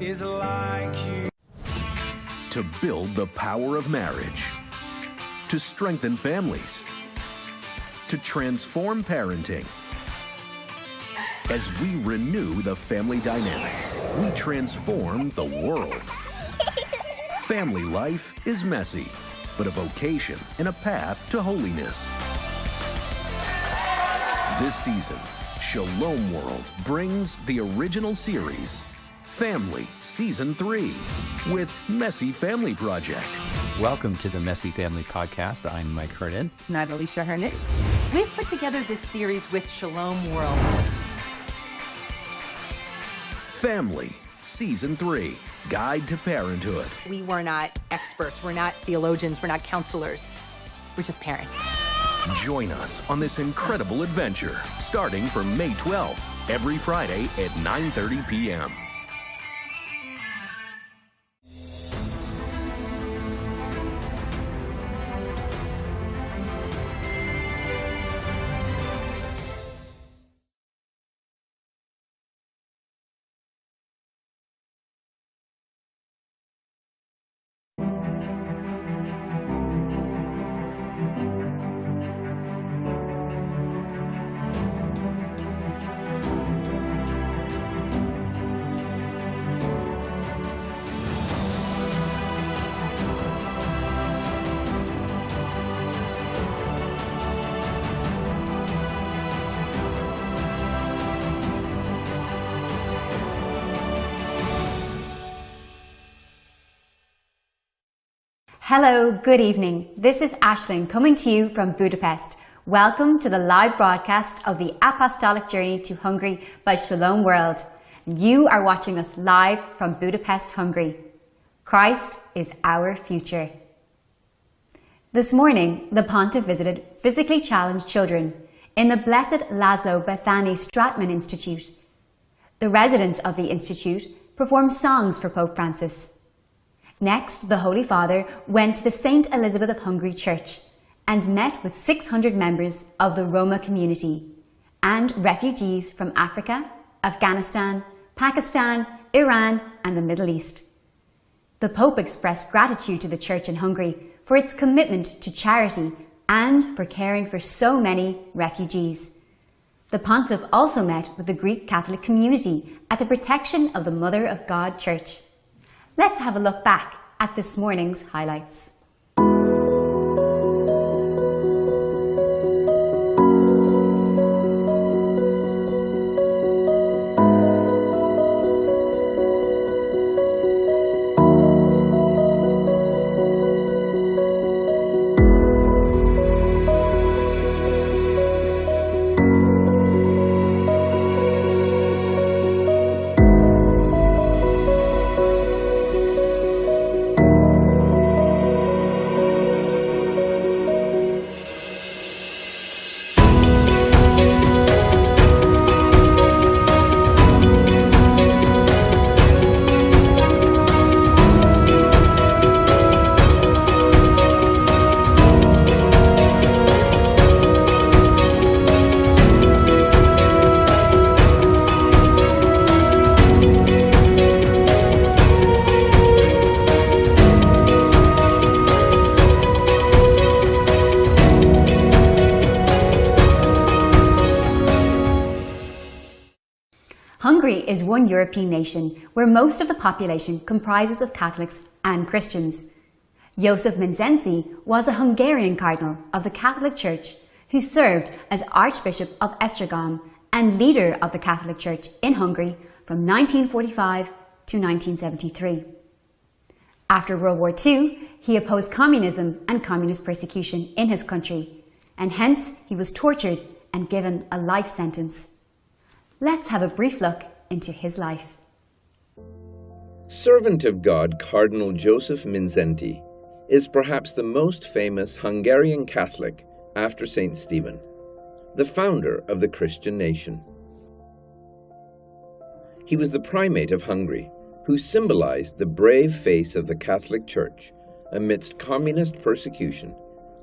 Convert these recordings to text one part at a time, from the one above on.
is like you. To build the power of marriage, to strengthen families, to transform parenting. As we renew the family dynamic, we transform the world. Family life is messy, but a vocation and a path to holiness. This season, Shalom World brings the original series, Family Season 3, with Messy Family Project. Welcome to the Messy Family Podcast. I'm Mike Hernan. And I'm Alicia Hernan. We've put together this series with Shalom World. Family Season 3, Guide to Parenthood. We were not experts. We're not theologians. We're not counselors. We're just parents. Join us on this incredible adventure, starting from May 12th, every Friday at 9:30 p.m. Hello, good evening. This is Aisling coming to you from Budapest. Welcome to the live broadcast of the Apostolic Journey to Hungary by Shalom World. You are watching us live from Budapest, Hungary. Christ is our future. This morning, the Pontiff visited physically challenged children in the Blessed Laszlo Bethany Stratman Institute. The residents of the Institute performed songs for Pope Francis. Next, the Holy Father went to the St. Elizabeth of Hungary Church and met with 600 members of the Roma community and refugees from Africa, Afghanistan, Pakistan, Iran and the Middle East. The Pope expressed gratitude to the Church in Hungary for its commitment to charity and for caring for so many refugees. The Pontiff also met with the Greek Catholic community at the Protection of the Mother of God Church. Let's have a look back at this morning's highlights. Hungary is one European nation where most of the population comprises of Catholics and Christians. Joseph Mindszenty was a Hungarian Cardinal of the Catholic Church who served as Archbishop of Esztergom and leader of the Catholic Church in Hungary from 1945 to 1973. After World War II, he opposed communism and communist persecution in his country, and hence he was tortured and given a life sentence. Let's have a brief look into his life. Servant of God Cardinal Joseph Mindszenty is perhaps the most famous Hungarian Catholic after St. Stephen, the founder of the Christian nation. He was the primate of Hungary, who symbolized the brave face of the Catholic Church amidst communist persecution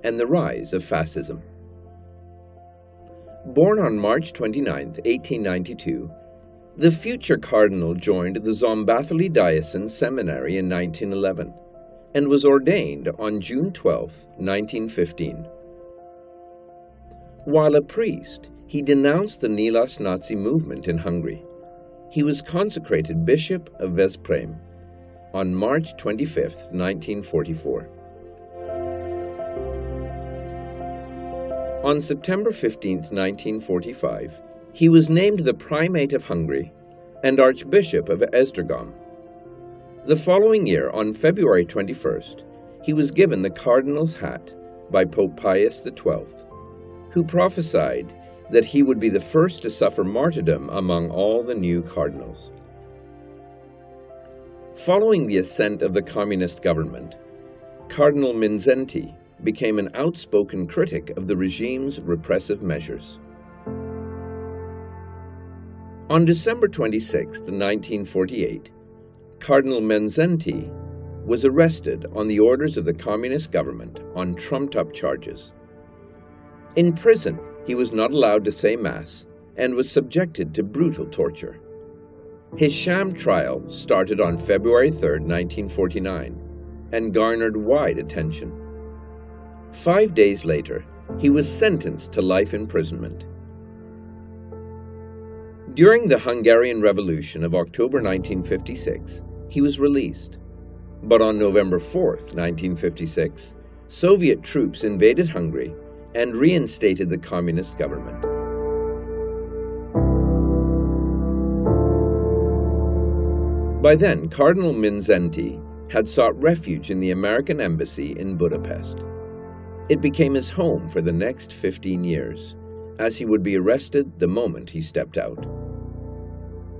and the rise of fascism. Born on March 29, 1892, The future cardinal joined the Szombathely Diocesan Seminary in 1911 and was ordained on June 12, 1915. While a priest, he denounced the Nyilas Nazi movement in Hungary. He was consecrated Bishop of Veszprém on March 25, 1944. On September 15, 1945, he was named the Primate of Hungary and Archbishop of Esztergom. The following year, on February 21st, he was given the Cardinal's hat by Pope Pius XII, who prophesied that he would be the first to suffer martyrdom among all the new cardinals. Following the ascent of the communist government, Cardinal Mindszenty became an outspoken critic of the regime's repressive measures. On December 26, 1948, Cardinal Mindszenty was arrested on the orders of the communist government on trumped-up charges. In prison, he was not allowed to say Mass and was subjected to brutal torture. His sham trial started on February 3, 1949, and garnered wide attention. 5 days later, he was sentenced to life imprisonment. During the Hungarian Revolution of October 1956, he was released. But on November 4, 1956, Soviet troops invaded Hungary and reinstated the communist government. By then, Cardinal Mindszenty had sought refuge in the American embassy in Budapest. It became his home for the next 15 years, as he would be arrested the moment he stepped out.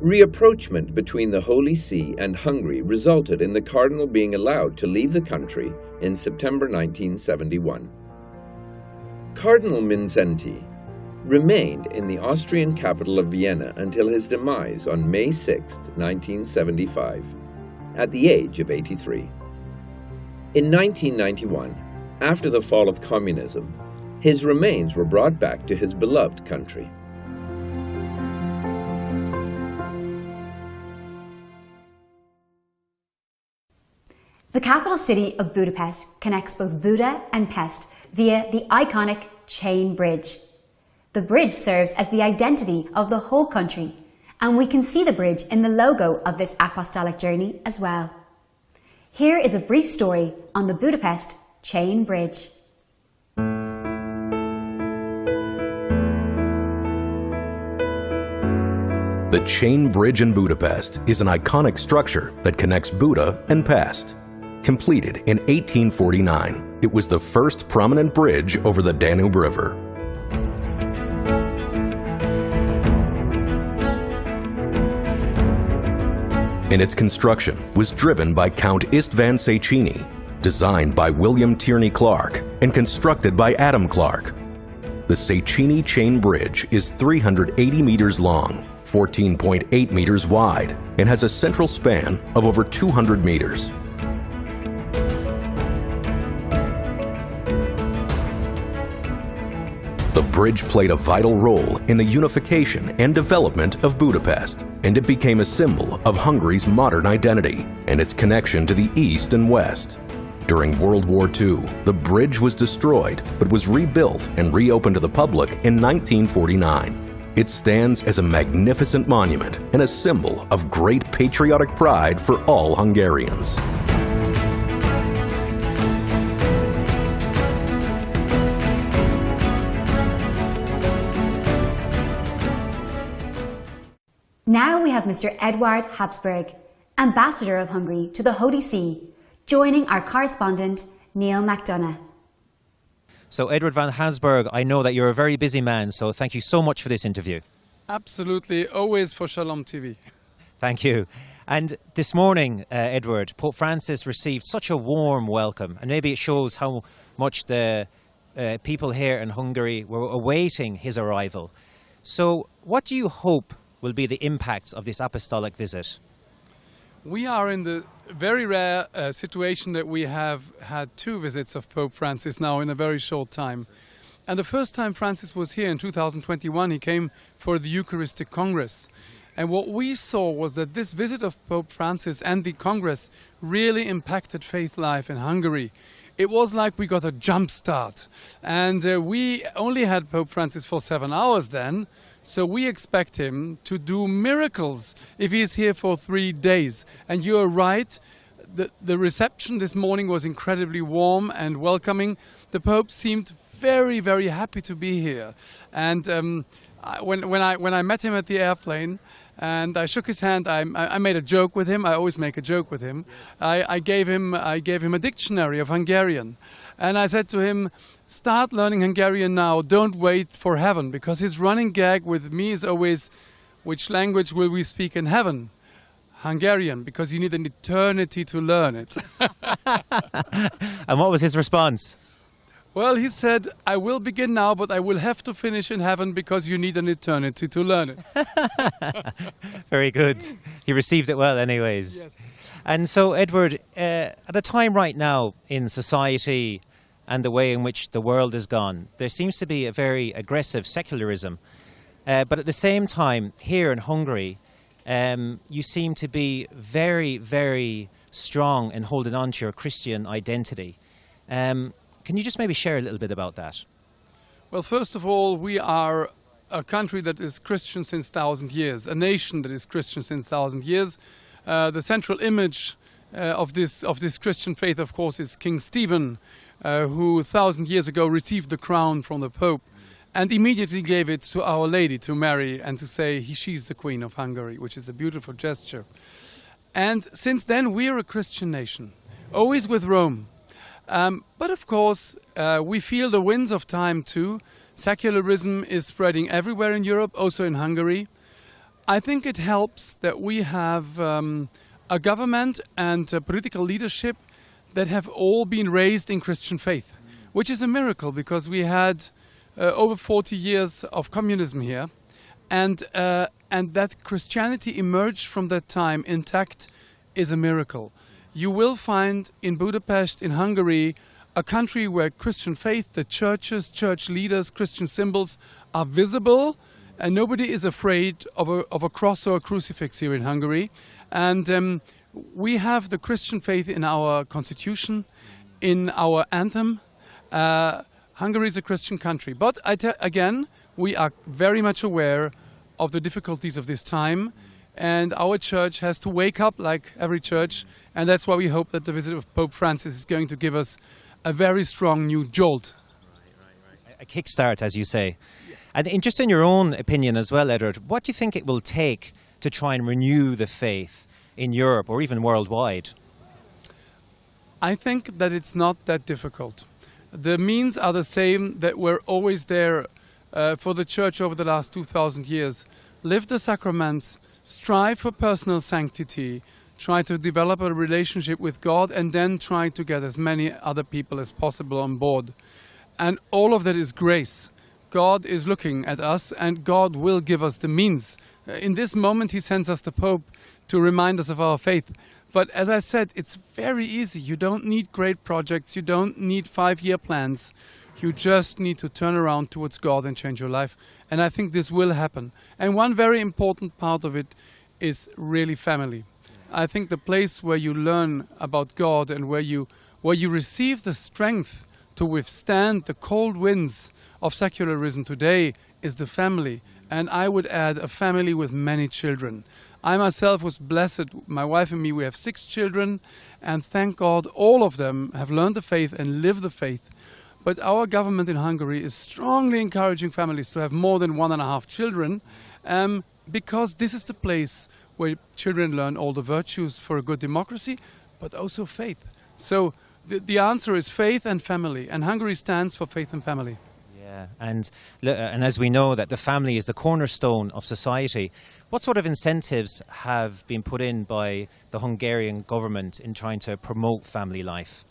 Reapproachment between the Holy See and Hungary resulted in the Cardinal being allowed to leave the country in September 1971. Cardinal Mindszenty remained in the Austrian capital of Vienna until his demise on May 6, 1975, at the age of 83. In 1991, after the fall of communism, his remains were brought back to his beloved country. The capital city of Budapest connects both Buda and Pest via the iconic Chain Bridge. The bridge serves as the identity of the whole country, and we can see the bridge in the logo of this apostolic journey as well. Here is a brief story on the Budapest Chain Bridge. The Chain Bridge in Budapest is an iconic structure that connects Buda and Pest. Completed in 1849, it was the first prominent bridge over the Danube River. In its construction was driven by Count István Széchenyi, designed by William Tierney Clark, and constructed by Adam Clark. The Széchenyi Chain Bridge is 380 meters long, 14.8 meters wide, and has a central span of over 200 meters. The bridge played a vital role in the unification and development of Budapest, and it became a symbol of Hungary's modern identity and its connection to the East and West. During World War II, the bridge was destroyed but was rebuilt and reopened to the public in 1949. It stands as a magnificent monument and a symbol of great patriotic pride for all Hungarians. Now we have Mr. Eduard Habsburg, Ambassador of Hungary to the Holy See, joining our correspondent, Neil McDonough. So, Edward van Habsburg, I know that you're a very busy man, so thank you so much for this interview. Absolutely, always for Shalom TV. Thank you. And this morning, Edward, Pope Francis received such a warm welcome, and maybe it shows how much the people here in Hungary were awaiting his arrival. So, what do you hope will be the impacts of this apostolic visit? We are in the very rare situation that we have had 2 visits of Pope Francis now in a very short time. And the first time Francis was here in 2021, he came for the Eucharistic Congress. And what we saw was that this visit of Pope Francis and the Congress really impacted faith life in Hungary. It was like we got a jump start. And we only had Pope Francis for 7 hours then, so we expect him to do miracles if he's here for 3 days. And you're right, the reception this morning was incredibly warm and welcoming. The Pope seemed very, very happy to be here. And when I met him at the airplane and I shook his hand, I made a joke with him. I always make a joke with him. Yes. I gave him a dictionary of Hungarian, and I said to him, "Start learning Hungarian now. Don't wait for heaven," because his running gag with me is always, "Which language will we speak in heaven?" Hungarian, because you need an eternity to learn it. And what was his response? Well, he said, "I will begin now, but I will have to finish in heaven because you need an eternity to learn it." Very good. He received it well anyways. Yes. And so, Edward, at a time right now in society and the way in which the world has gone, there seems to be a very aggressive secularism. But at the same time, here in Hungary, you seem to be very, very strong in holding on to your Christian identity. Can you just maybe share a little bit about that? Well, first of all, we are a country that is Christian since 1,000 years, a nation that is Christian since 1,000 years. The central image of this Christian faith, of course, is King Stephen, who 1,000 years ago received the crown from the Pope and immediately gave it to Our Lady to marry and to say she's the Queen of Hungary, which is a beautiful gesture. And since then, we're a Christian nation, always with Rome. But of course, we feel the winds of time too. Secularism is spreading everywhere in Europe, also in Hungary. I think it helps that we have a government and a political leadership that have all been raised in Christian faith, which is a miracle because we had over 40 years of communism here. And that Christianity emerged from that time intact is a miracle. You will find in Budapest, in Hungary, a country where Christian faith, the churches, church leaders, Christian symbols are visible, and nobody is afraid of a cross or a crucifix here in Hungary. And we have the Christian faith in our constitution, in our anthem. Hungary is a Christian country. But again, we are very much aware of the difficulties of this time. And our church has to wake up like every church. And that's why we hope that the visit of Pope Francis is going to give us a very strong new jolt. Right. A kickstart, as you say. Yes. And just in your own opinion as well, Edward, what do you think it will take to try and renew the faith in Europe or even worldwide? I think that it's not that difficult. The means are the same that were always there for the church over the last 2,000 years. Live the sacraments, strive for personal sanctity, try to develop a relationship with God, and then try to get as many other people as possible on board. And all of that is grace. God is looking at us, and God will give us the means. In this moment, He sends us the Pope to remind us of our faith. But as I said, it's very easy. You don't need great projects. You don't need 5-year plans. You just need to turn around towards God and change your life. And I think this will happen. And one very important part of it is really family. I think the place where you learn about God and where you receive the strength to withstand the cold winds of secularism today is the family. And I would add a family with many children. I myself was blessed. My wife and me, we have 6 children. And thank God all of them have learned the faith and live the faith. But our government in Hungary is strongly encouraging families to have more than 1.5 children because this is the place where children learn all the virtues for a good democracy, but also faith. So the answer is faith and family, and Hungary stands for faith and family. Yeah, and as we know that the family is the cornerstone of society, what sort of incentives have been put in by the Hungarian government in trying to promote family life?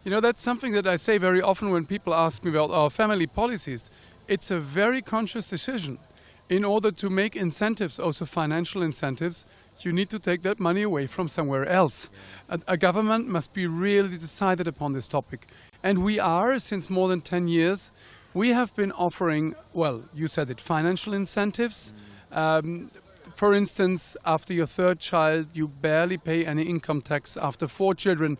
You know, that's something that I say very often when people ask me about our family policies. It's a very conscious decision. In order to make incentives, also financial incentives, you need to take that money away from somewhere else. A government must be really decided upon this topic. And we are, since more than 10 years, we have been offering, well, you said it, financial incentives, For instance, after your third child, you barely pay any income tax. After 4 children,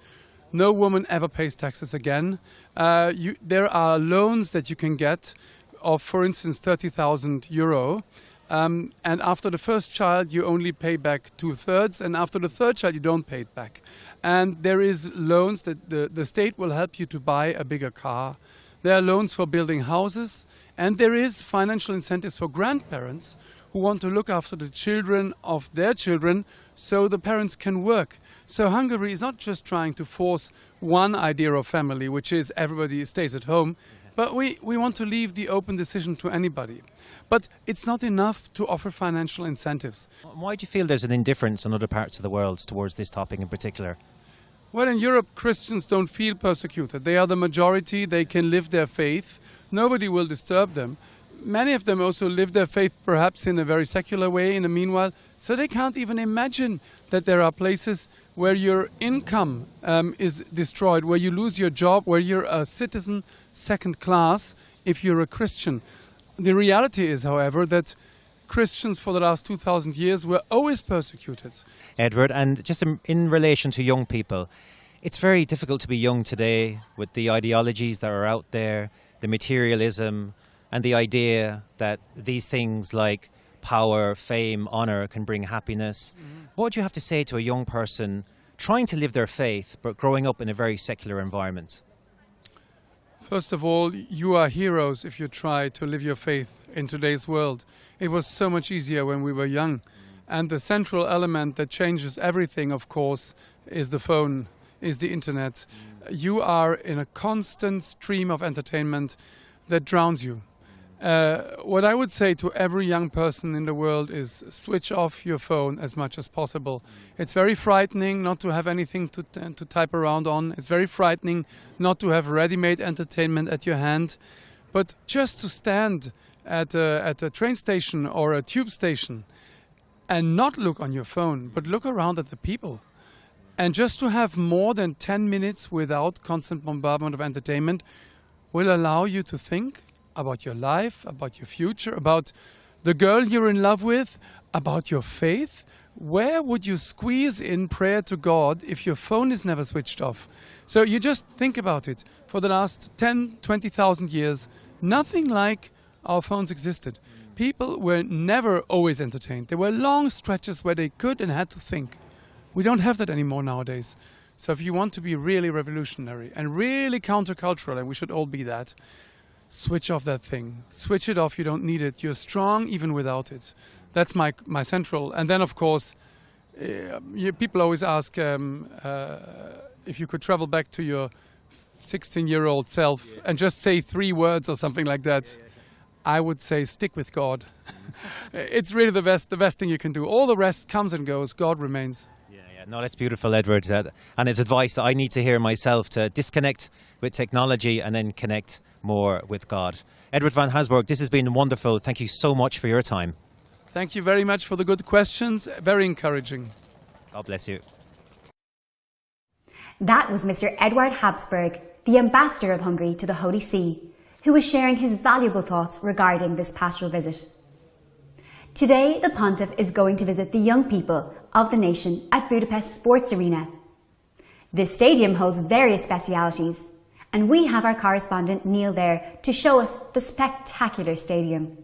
no woman ever pays taxes again. There are loans that you can get of, for instance, 30,000 euro. And after the first child, you only pay back 2/3, and after the third child, you don't pay it back. And there is loans that the state will help you to buy a bigger car. There are loans for building houses, and there is financial incentives for grandparents who want to look after the children of their children so the parents can work. So Hungary is not just trying to force one idea of family, which is everybody stays at home, but we want to leave the open decision to anybody. But it's not enough to offer financial incentives. Why do you feel there's an indifference in other parts of the world towards this topic in particular? Well, in Europe, Christians don't feel persecuted. They are the majority. They can live their faith. Nobody will disturb them. Many of them also live their faith perhaps in a very secular way in the meanwhile, so they can't even imagine that there are places where your income is destroyed, where you lose your job, where you're a citizen second class if you're a Christian. The reality is, however, that Christians for the last 2,000 years were always persecuted. Edward, and just in relation to young people, it's very difficult to be young today with the ideologies that are out there, the materialism, and the idea that these things like power, fame, honor can bring happiness. What would you have to say to a young person trying to live their faith but growing up in a very secular environment? First of all, you are heroes if you try to live your faith in today's world. It was so much easier when we were young. And the central element that changes everything, of course, is the phone, is the internet. You are in a constant stream of entertainment that drowns you. What I would say to every young person in the world is switch off your phone as much as possible. It's very frightening not to have anything to type around on. It's very frightening not to have ready-made entertainment at your hand. But just to stand at a train station or a tube station and not look on your phone, but look around at the people. And just to have more than 10 minutes without constant bombardment of entertainment will allow you to think about your life, about your future, about the girl you're in love with, about your faith. Where would you squeeze in prayer to God if your phone is never switched off? So you just think about it. For the last 10, 20,000 years, nothing like our phones existed. People were never always entertained. There were long stretches where they could and had to think. We don't have that anymore nowadays. So if you want to be really revolutionary and really countercultural, and we should all be that, switch off that thing. Switch it off. You don't need it. You're strong even without it. That's my central. And then, of course, people always ask if you could travel back to your 16-year-old self and just say 3 words or something like that. I would say stick with God. It's really the best thing you can do. All the rest comes and goes. God remains. No, that's beautiful, Edward. And it's advice I need to hear myself, to disconnect with technology and then connect more with God. Edward van Hasburg, this has been wonderful. Thank you so much for your time. Thank you very much for the good questions. Very encouraging. God bless you. That was Mr. Eduard Habsburg, the ambassador of Hungary to the Holy See, who was sharing his valuable thoughts regarding this pastoral visit. Today, the Pontiff is going to visit the young people of the nation at Budapest Sportaréna. This stadium holds various specialities, and we have our correspondent Neil there to show us the spectacular stadium.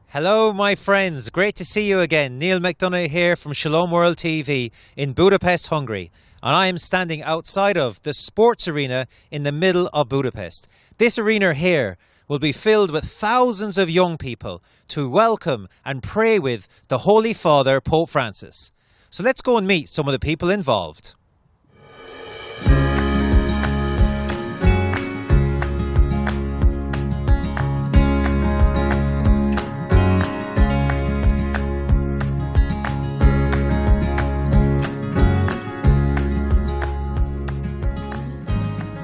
Hello, my friends. Great to see you again. Neil McDonough here from Shalom World TV in Budapest, Hungary. And I am standing outside of the sports arena in the middle of Budapest. This arena here will be filled with thousands of young people to welcome and pray with the Holy Father, Pope Francis. So let's go and meet some of the people involved.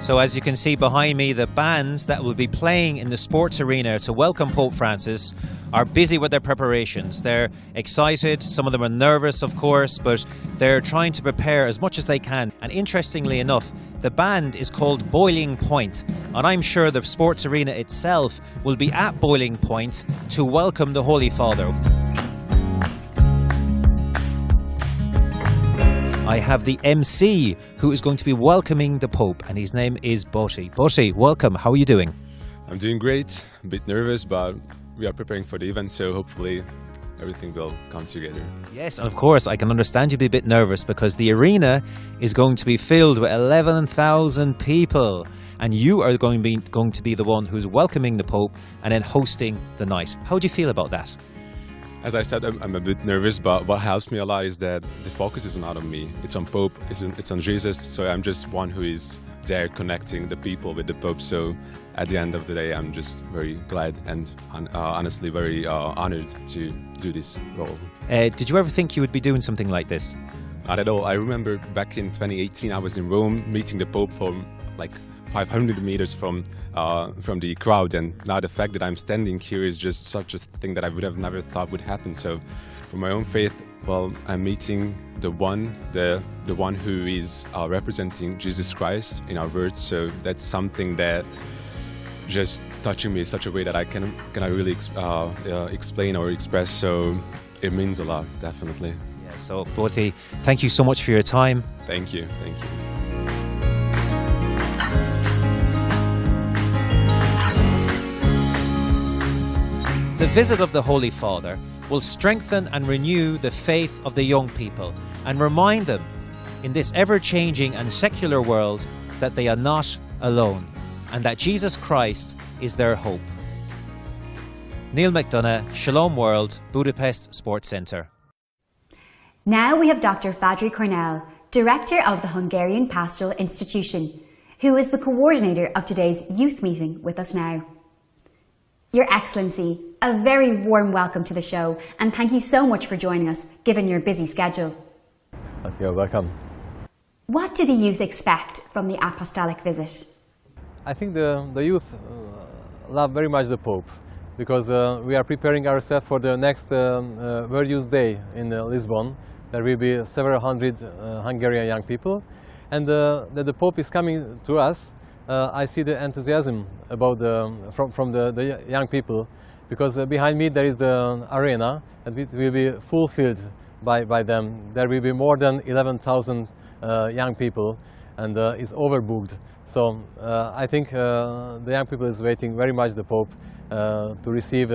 So as you can see behind me, the bands that will be playing in the sports arena to welcome Pope Francis are busy with their preparations. They're excited, some of them are nervous of course, but they're trying to prepare as much as they can. And interestingly enough, the band is called Boiling Point, and I'm sure the sports arena itself will be at boiling point to welcome the Holy Father. I have the MC who is going to be welcoming the Pope, and his name is Botti. Botti, welcome. How are you doing? I'm doing great. A bit nervous, but we are preparing for the event, so hopefully everything will come together. Yes, and of course, I can understand you be a bit nervous because the arena is going to be filled with 11,000 people, and you are going to be the one who's welcoming the Pope and then hosting the night. How do you feel about that? As I said, I'm a bit nervous, but what helps me a lot is that the focus is not on me. It's on Pope, it's on Jesus, so I'm just one who is there connecting the people with the Pope. So at the end of the day, I'm just very glad and honestly very honored to do this role. Did you ever think you would be doing something like this? Not at all. I remember back in 2018, I was in Rome meeting the Pope from like 500 meters from the crowd, and now the fact that I'm standing here is just such a thing that I would have never thought would happen. So for my own faith, well, I'm meeting the one who is representing Jesus Christ in our words. So that's something that just touching me in such a way that I cannot really explain or express. So it means a lot, definitely. Yeah. So Botti, thank you so much for your time. Thank you. Thank you. The visit of the Holy Father will strengthen and renew the faith of the young people and remind them in this ever-changing and secular world that they are not alone and that Jesus Christ is their hope. Neil McDonough, Shalom World, Budapest Sports Centre. Now we have Dr. Fadri Cornell, Director of the Hungarian Pastoral Institution, who is the coordinator of today's youth meeting with us now. Your Excellency, a very warm welcome to the show, and thank you so much for joining us, given your busy schedule. You're welcome. What do the youth expect from the apostolic visit? I think the youth love very much the Pope, because we are preparing ourselves for the next World Youth Day in Lisbon. There will be several hundred Hungarian young people, and that the Pope is coming to us. I see the enthusiasm about from the young people, because behind me there is the arena, and it will be fulfilled by them. There will be more than 11,000 young people, and it's overbooked. So I think the young people is waiting very much the Pope to receive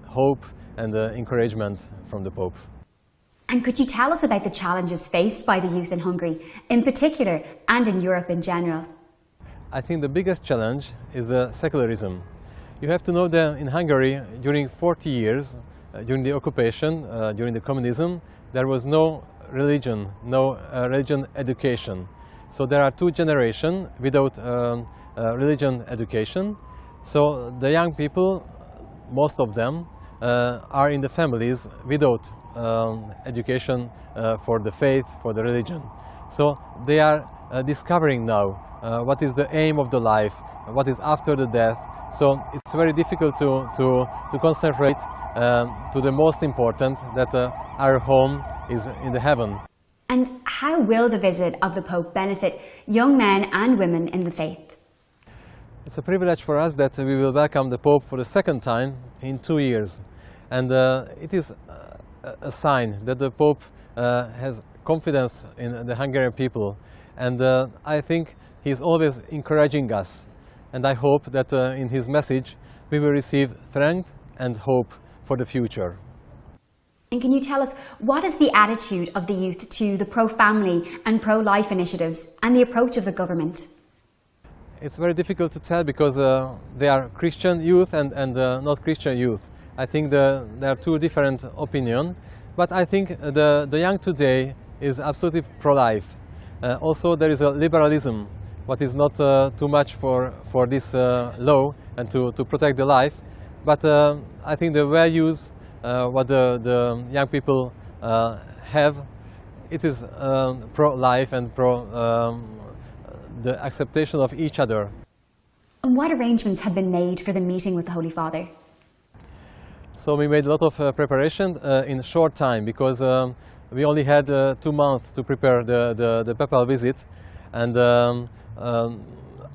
hope and encouragement from the Pope. And could you tell us about the challenges faced by the youth in Hungary, in particular, and in Europe in general? I think the biggest challenge is the secularism. You have to know that in Hungary, during 40 years, during the occupation, during the communism, there was no religion, no religion education. So there are two generations without religion education. So the young people, most of them, are in the families without education for the faith, for the religion. So they are discovering now what is the aim of the life, what is after the death. So it's very difficult to concentrate to the most important, that our home is in the heaven. And how will the visit of the Pope benefit young men and women in the faith? It's a privilege for us that we will welcome the Pope for the second time in 2 years. And it is a sign that the Pope has confidence in the Hungarian people. And I think he's always encouraging us. And I hope that in his message we will receive strength and hope for the future. And can you tell us, what is the attitude of the youth to the pro-family and pro-life initiatives and the approach of the government? It's very difficult to tell, because they are Christian youth and not Christian youth. I think there are two different opinions, but I think the young today is absolutely pro-life. Also there is a liberalism, what is not too much for this law and to protect the life, but I think the values what the young people have, it is pro-life and the acceptation of each other. And what arrangements have been made for the meeting with the Holy Father? So we made a lot of preparation in a short time, because we only had 2 months to prepare the papal visit, and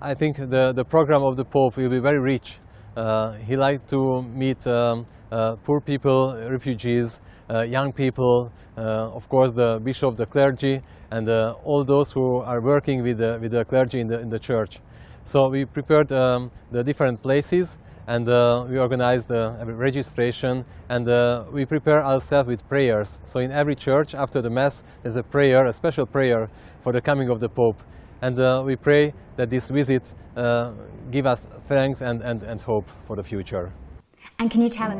I think the program of the Pope will be very rich, He liked to meet poor people, refugees, young people, of course the bishop, the clergy, and all those who are working with the clergy in the church. So we prepared the different places, and we organized the registration, and we prepare ourselves with prayers. So in every church after the Mass there's a prayer, a special prayer for the coming of the Pope. And we pray that this visit give us thanks and hope for the future. And can you tell us?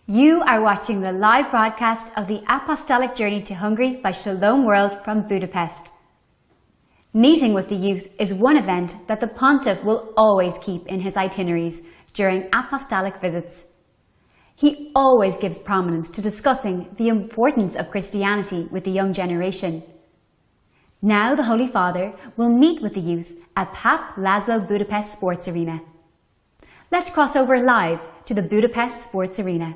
You are watching the live broadcast of the Apostolic Journey to Hungary by Shalom World from Budapest. Meeting with the youth is one event that the Pontiff will always keep in his itineraries during apostolic visits. He always gives prominence to discussing the importance of Christianity with the young generation. Now the Holy Father will meet with the youth at Papp Laszlo Budapest Sportaréna. Let's cross over live to the Budapest Sportaréna.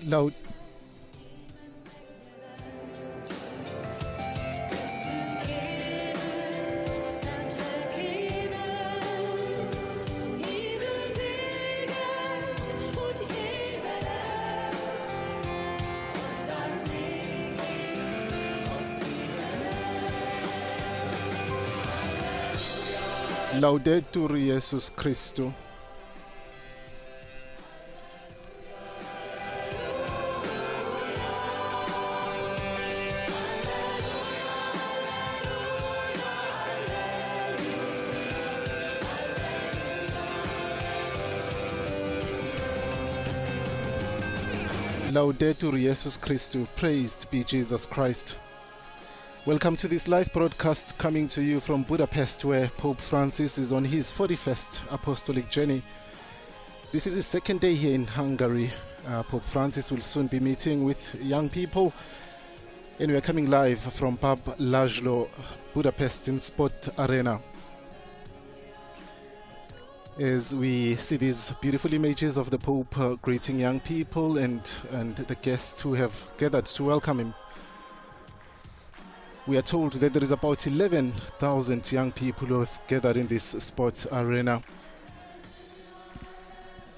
Loud. Laudetur Jesus Christus. Laudetur Jesus Christus. Praised be Jesus Christ. Welcome to this live broadcast coming to you from Budapest, where Pope Francis is on his 41st Apostolic journey. This is his second day here in Hungary. Pope Francis will soon be meeting with young people, and we are coming live from Papp Laszlo Budapest Sportaréna. As we see these beautiful images of the Pope greeting young people and the guests who have gathered to welcome him. We are told that there is about 11,000 young people who have gathered in this sports arena.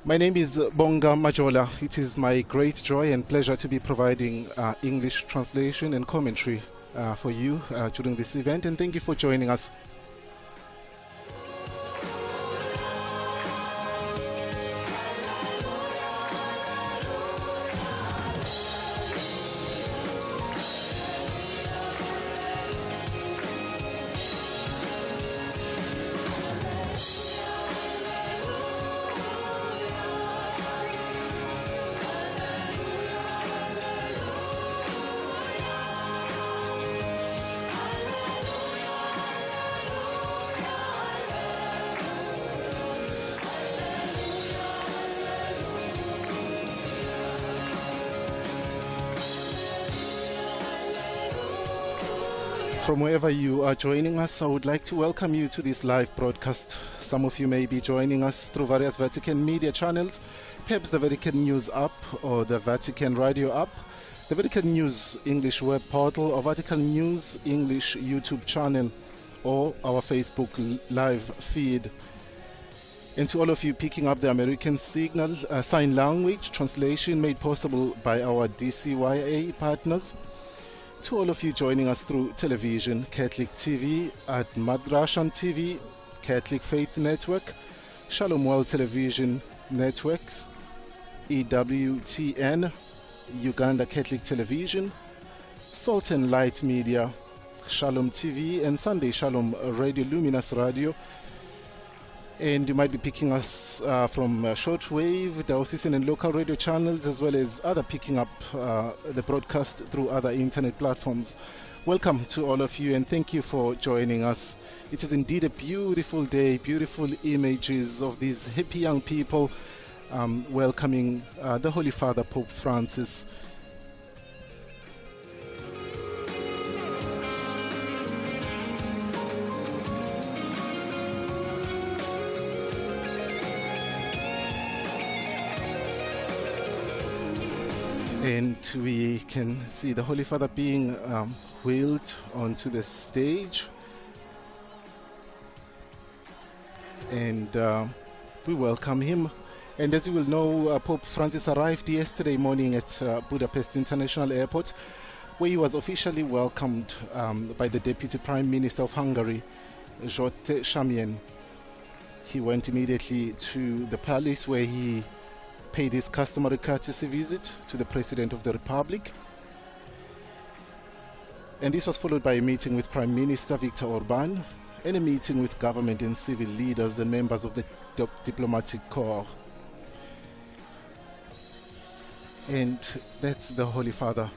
My name is Bonga Majola. It is my great joy and pleasure to be providing English translation and commentary for you during this event, and thank you for joining us. From wherever you are joining us, I would like to welcome you to this live broadcast. Some of you may be joining us through various Vatican media channels, perhaps the Vatican News app or the Vatican Radio app, the Vatican News English web portal or Vatican News English YouTube channel, or our Facebook live feed. And to all of you picking up the American Signal Sign Language translation made possible by our DCYA partners. To all of you joining us through television, Catholic TV at Madrashan TV, Catholic Faith Network, Shalom World Television Networks, EWTN, Uganda Catholic Television, Salt and Light Media, Shalom TV, and Sunday Shalom Radio, Luminous Radio. And you might be picking us from shortwave, diocesan and local radio channels, as well as other picking up the broadcast through other internet platforms. Welcome to all of you, and thank you for joining us. It is indeed a beautiful day, beautiful images of these happy young people welcoming the Holy Father, Pope Francis. And we can see the Holy Father being wheeled onto the stage. And we welcome him. And as you will know, Pope Francis arrived yesterday morning at Budapest International Airport, where he was officially welcomed by the Deputy Prime Minister of Hungary, Zsolt Samien. He went immediately to the palace, where he paid his customary courtesy visit to the President of the Republic. And this was followed by a meeting with Prime Minister Viktor Orban and a meeting with government and civil leaders and members of the diplomatic corps. And that's the Holy Father.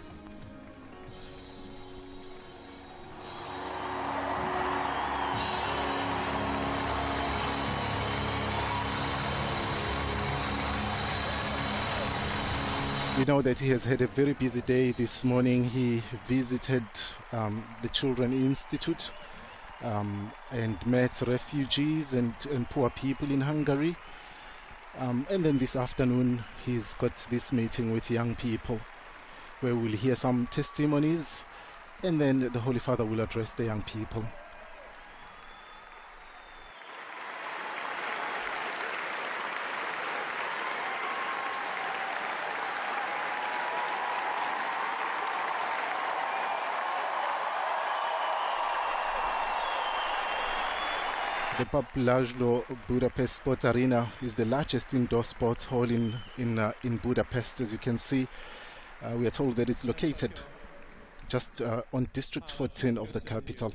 We know that he has had a very busy day this morning. He visited the Children Institute and met refugees and poor people in Hungary. And then this afternoon, he's got this meeting with young people where we'll hear some testimonies, and then the Holy Father will address the young people. The Papp Laszlo Budapest Sportaréna is the largest indoor sports hall in Budapest. As you can see, we are told that it's located just on District 14 of the capital.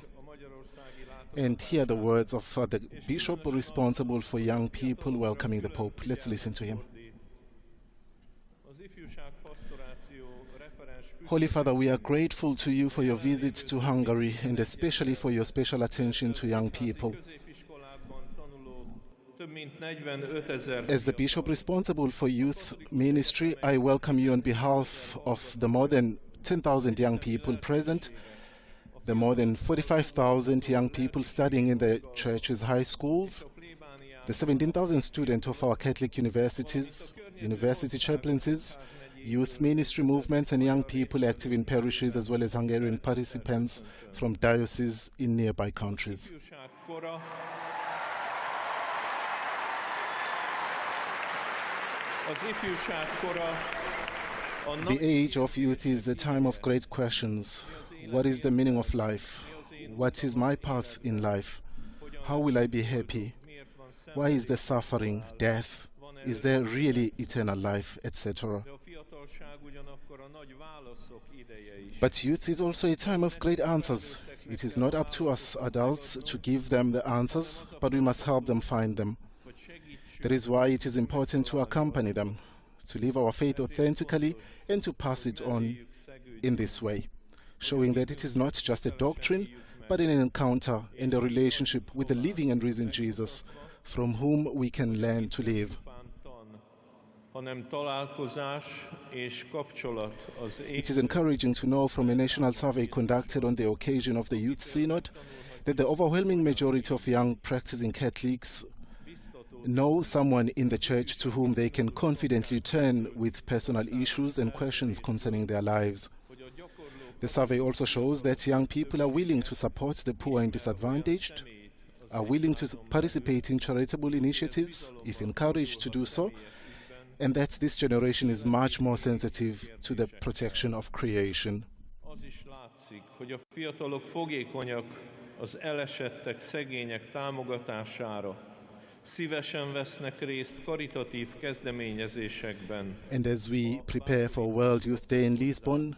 And here are the words of the bishop responsible for young people welcoming the Pope. Let's listen to him. Holy Father, we are grateful to you for your visit to Hungary and especially for your special attention to young people. As the bishop responsible for youth ministry, I welcome you on behalf of the more than 10,000 young people present, the more than 45,000 young people studying in the church's high schools, the 17,000 students of our Catholic universities, university chaplaincies, youth ministry movements, and young people active in parishes, as well as Hungarian participants from dioceses in nearby countries. The age of youth is a time of great questions. What is the meaning of life? What is my path in life? How will I be happy? Why is there suffering, death? Is there really eternal life, etc.? But youth is also a time of great answers. It is not up to us adults to give them the answers, but we must help them find them. That is why it is important to accompany them, to live our faith authentically and to pass it on in this way, showing that it is not just a doctrine, but an encounter and a relationship with the living and risen Jesus, from whom we can learn to live. It is encouraging to know from a national survey conducted on the occasion of the Youth Synod that the overwhelming majority of young practicing Catholics know someone in the church to whom they can confidently turn with personal issues and questions concerning their lives. The survey also shows that young people are willing to support the poor and disadvantaged, are willing to participate in charitable initiatives if encouraged to do so, and that this generation is much more sensitive to the protection of creation. And as we prepare for World Youth Day in Lisbon,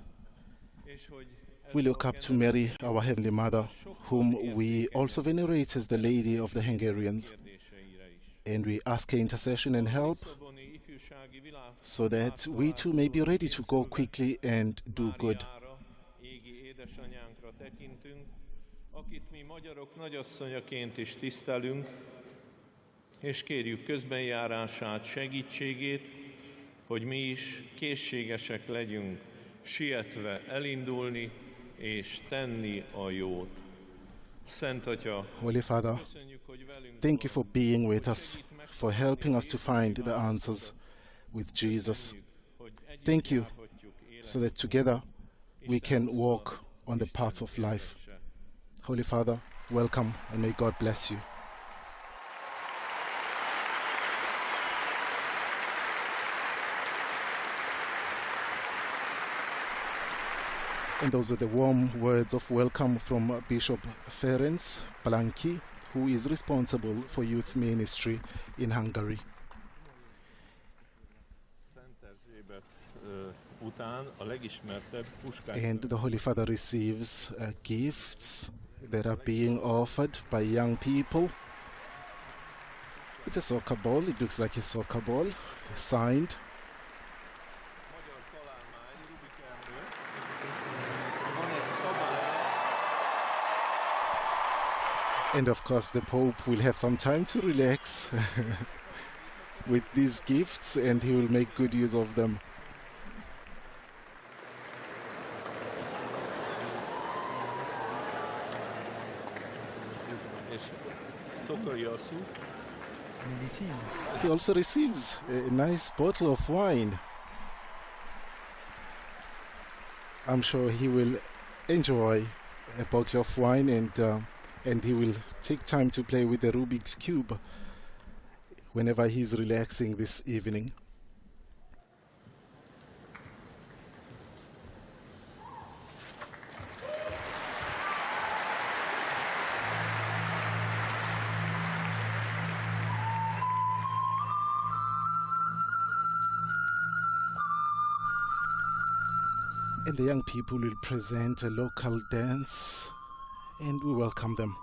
we look up to Mary, our Heavenly Mother, whom we also venerate as the Lady of the Hungarians. And we ask her intercession and help so that we too may be ready to go quickly and do good. És kérjük közbenjárását, segítségét, hogy mi is készségesek legyünk, sietve elindulni és tenni a jót. Szent Atya, Holy Father, thank you for being with us, for helping us to find the answers with Jesus. Thank you so that together we can walk on the path of life. Holy Father, welcome and may God bless you. And those were the warm words of welcome from Bishop Ferenc Blanki, who is responsible for youth ministry in Hungary. And the Holy Father receives gifts that are being offered by young people. It's a soccer ball, it looks like a soccer ball, signed. And of course the Pope will have some time to relax with these gifts, and he will make good use of them. He also receives a nice bottle of wine. I'm sure he will enjoy a bottle of wine, and he will take time to play with the Rubik's Cube whenever he's relaxing this evening. And the young people will present a local dance, and we welcome them.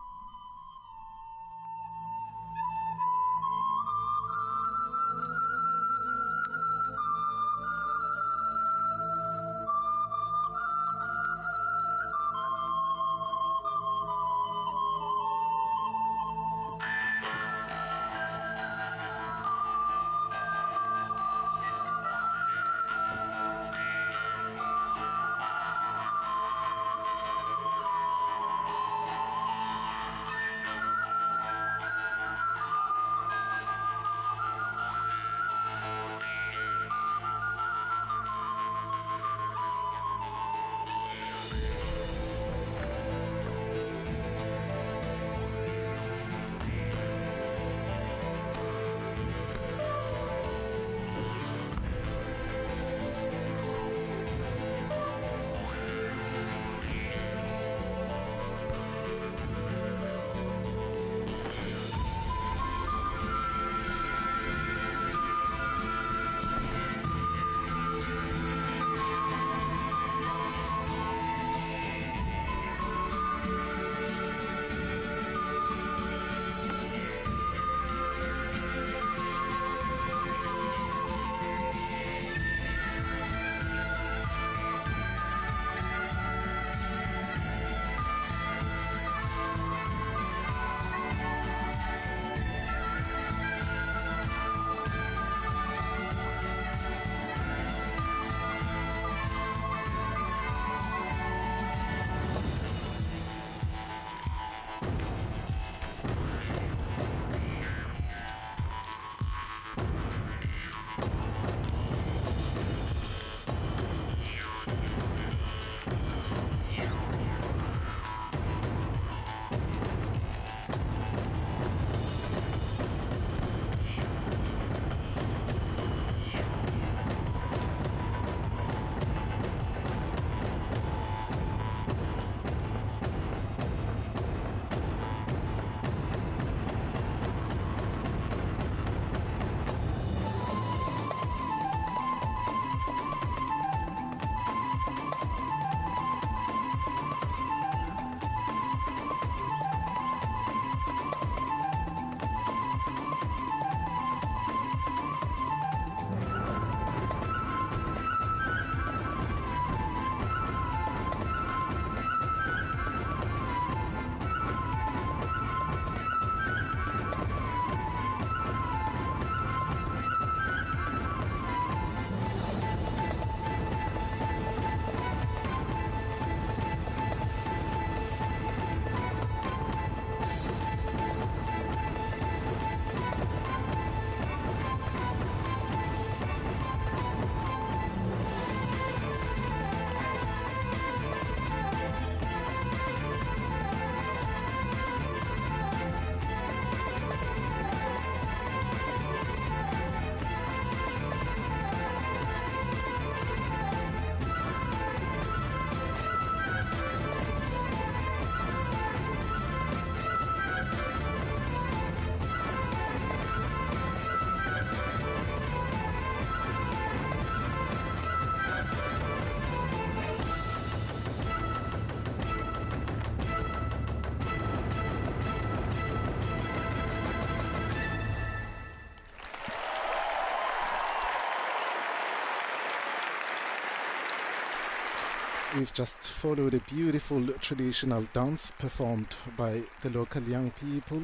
We've just followed a beautiful traditional dance performed by the local young people,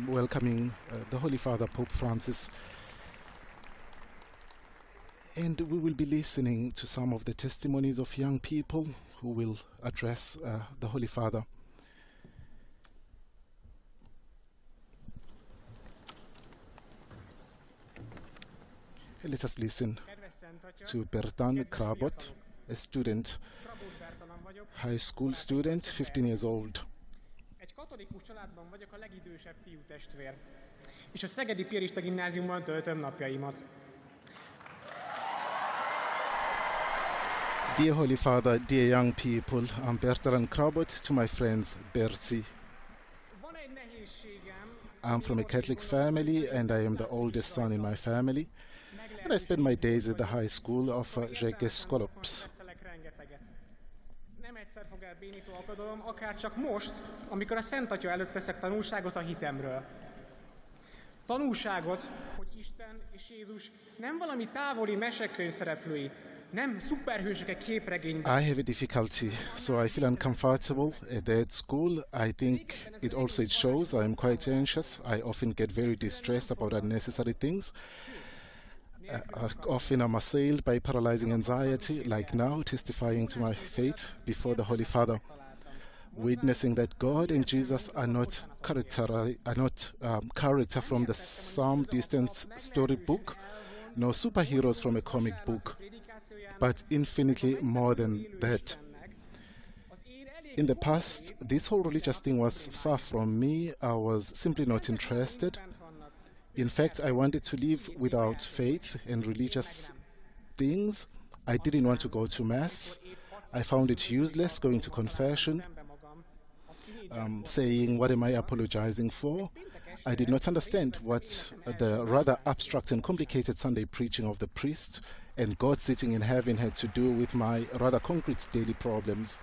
welcoming the Holy Father Pope Francis. And we will be listening to some of the testimonies of young people who will address the Holy Father. Let us listen to Bertan Krabot, a student, high school student, 15 years old. Egy katolikus családban vagyok, a legidősebb fiútestvér, és a Szegedi Piarista Gimnáziumban töltöm napjaimat. Dear Holy Father, dear young people, I'm Bertrand Krabot, to my friends, Berzi. Van egy nehézségem. I'm from a Catholic family and I am the oldest son in my family. And I spend my days at the high school of Zsegeszkolops. Nem egyszer fog el bénító akadalom, akár csak most, amikor a Szent Atya előtt teszek tanúságot a hitemről. Tanúságot, hogy Isten és Jézus nem valami távoli mesekönyv szereplői, nem szuperhősök egy képregényben. I have a difficulty, so I feel uncomfortable at that school. I think it shows I am quite anxious. I often get very distressed about unnecessary things. Often I'm assailed by paralyzing anxiety, like now, testifying to my faith before the Holy Father, witnessing that God and Jesus are not character from some distant storybook, no superheroes from a comic book, but infinitely more than that. In the past, this whole religious thing was far from me. I was simply not interested. In fact, I wanted to live without faith and religious things. I didn't want to go to Mass. I found it useless going to confession, saying, what am I apologizing for? I did not understand what the rather abstract and complicated Sunday preaching of the priest and God sitting in heaven had to do with my rather concrete daily problems.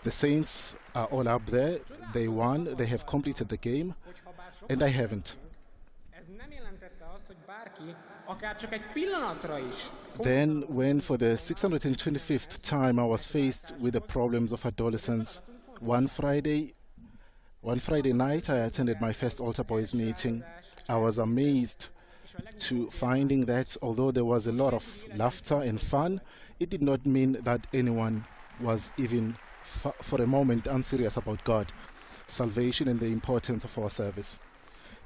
The saints are all up there. They won. They have completed the game, and I haven't. Then, when for the 625th time I was faced with the problems of adolescence, one Friday night I attended my first altar boys meeting. I was amazed to finding that although there was a lot of laughter and fun, it did not mean that anyone was even for a moment unserious about God, salvation and the importance of our service.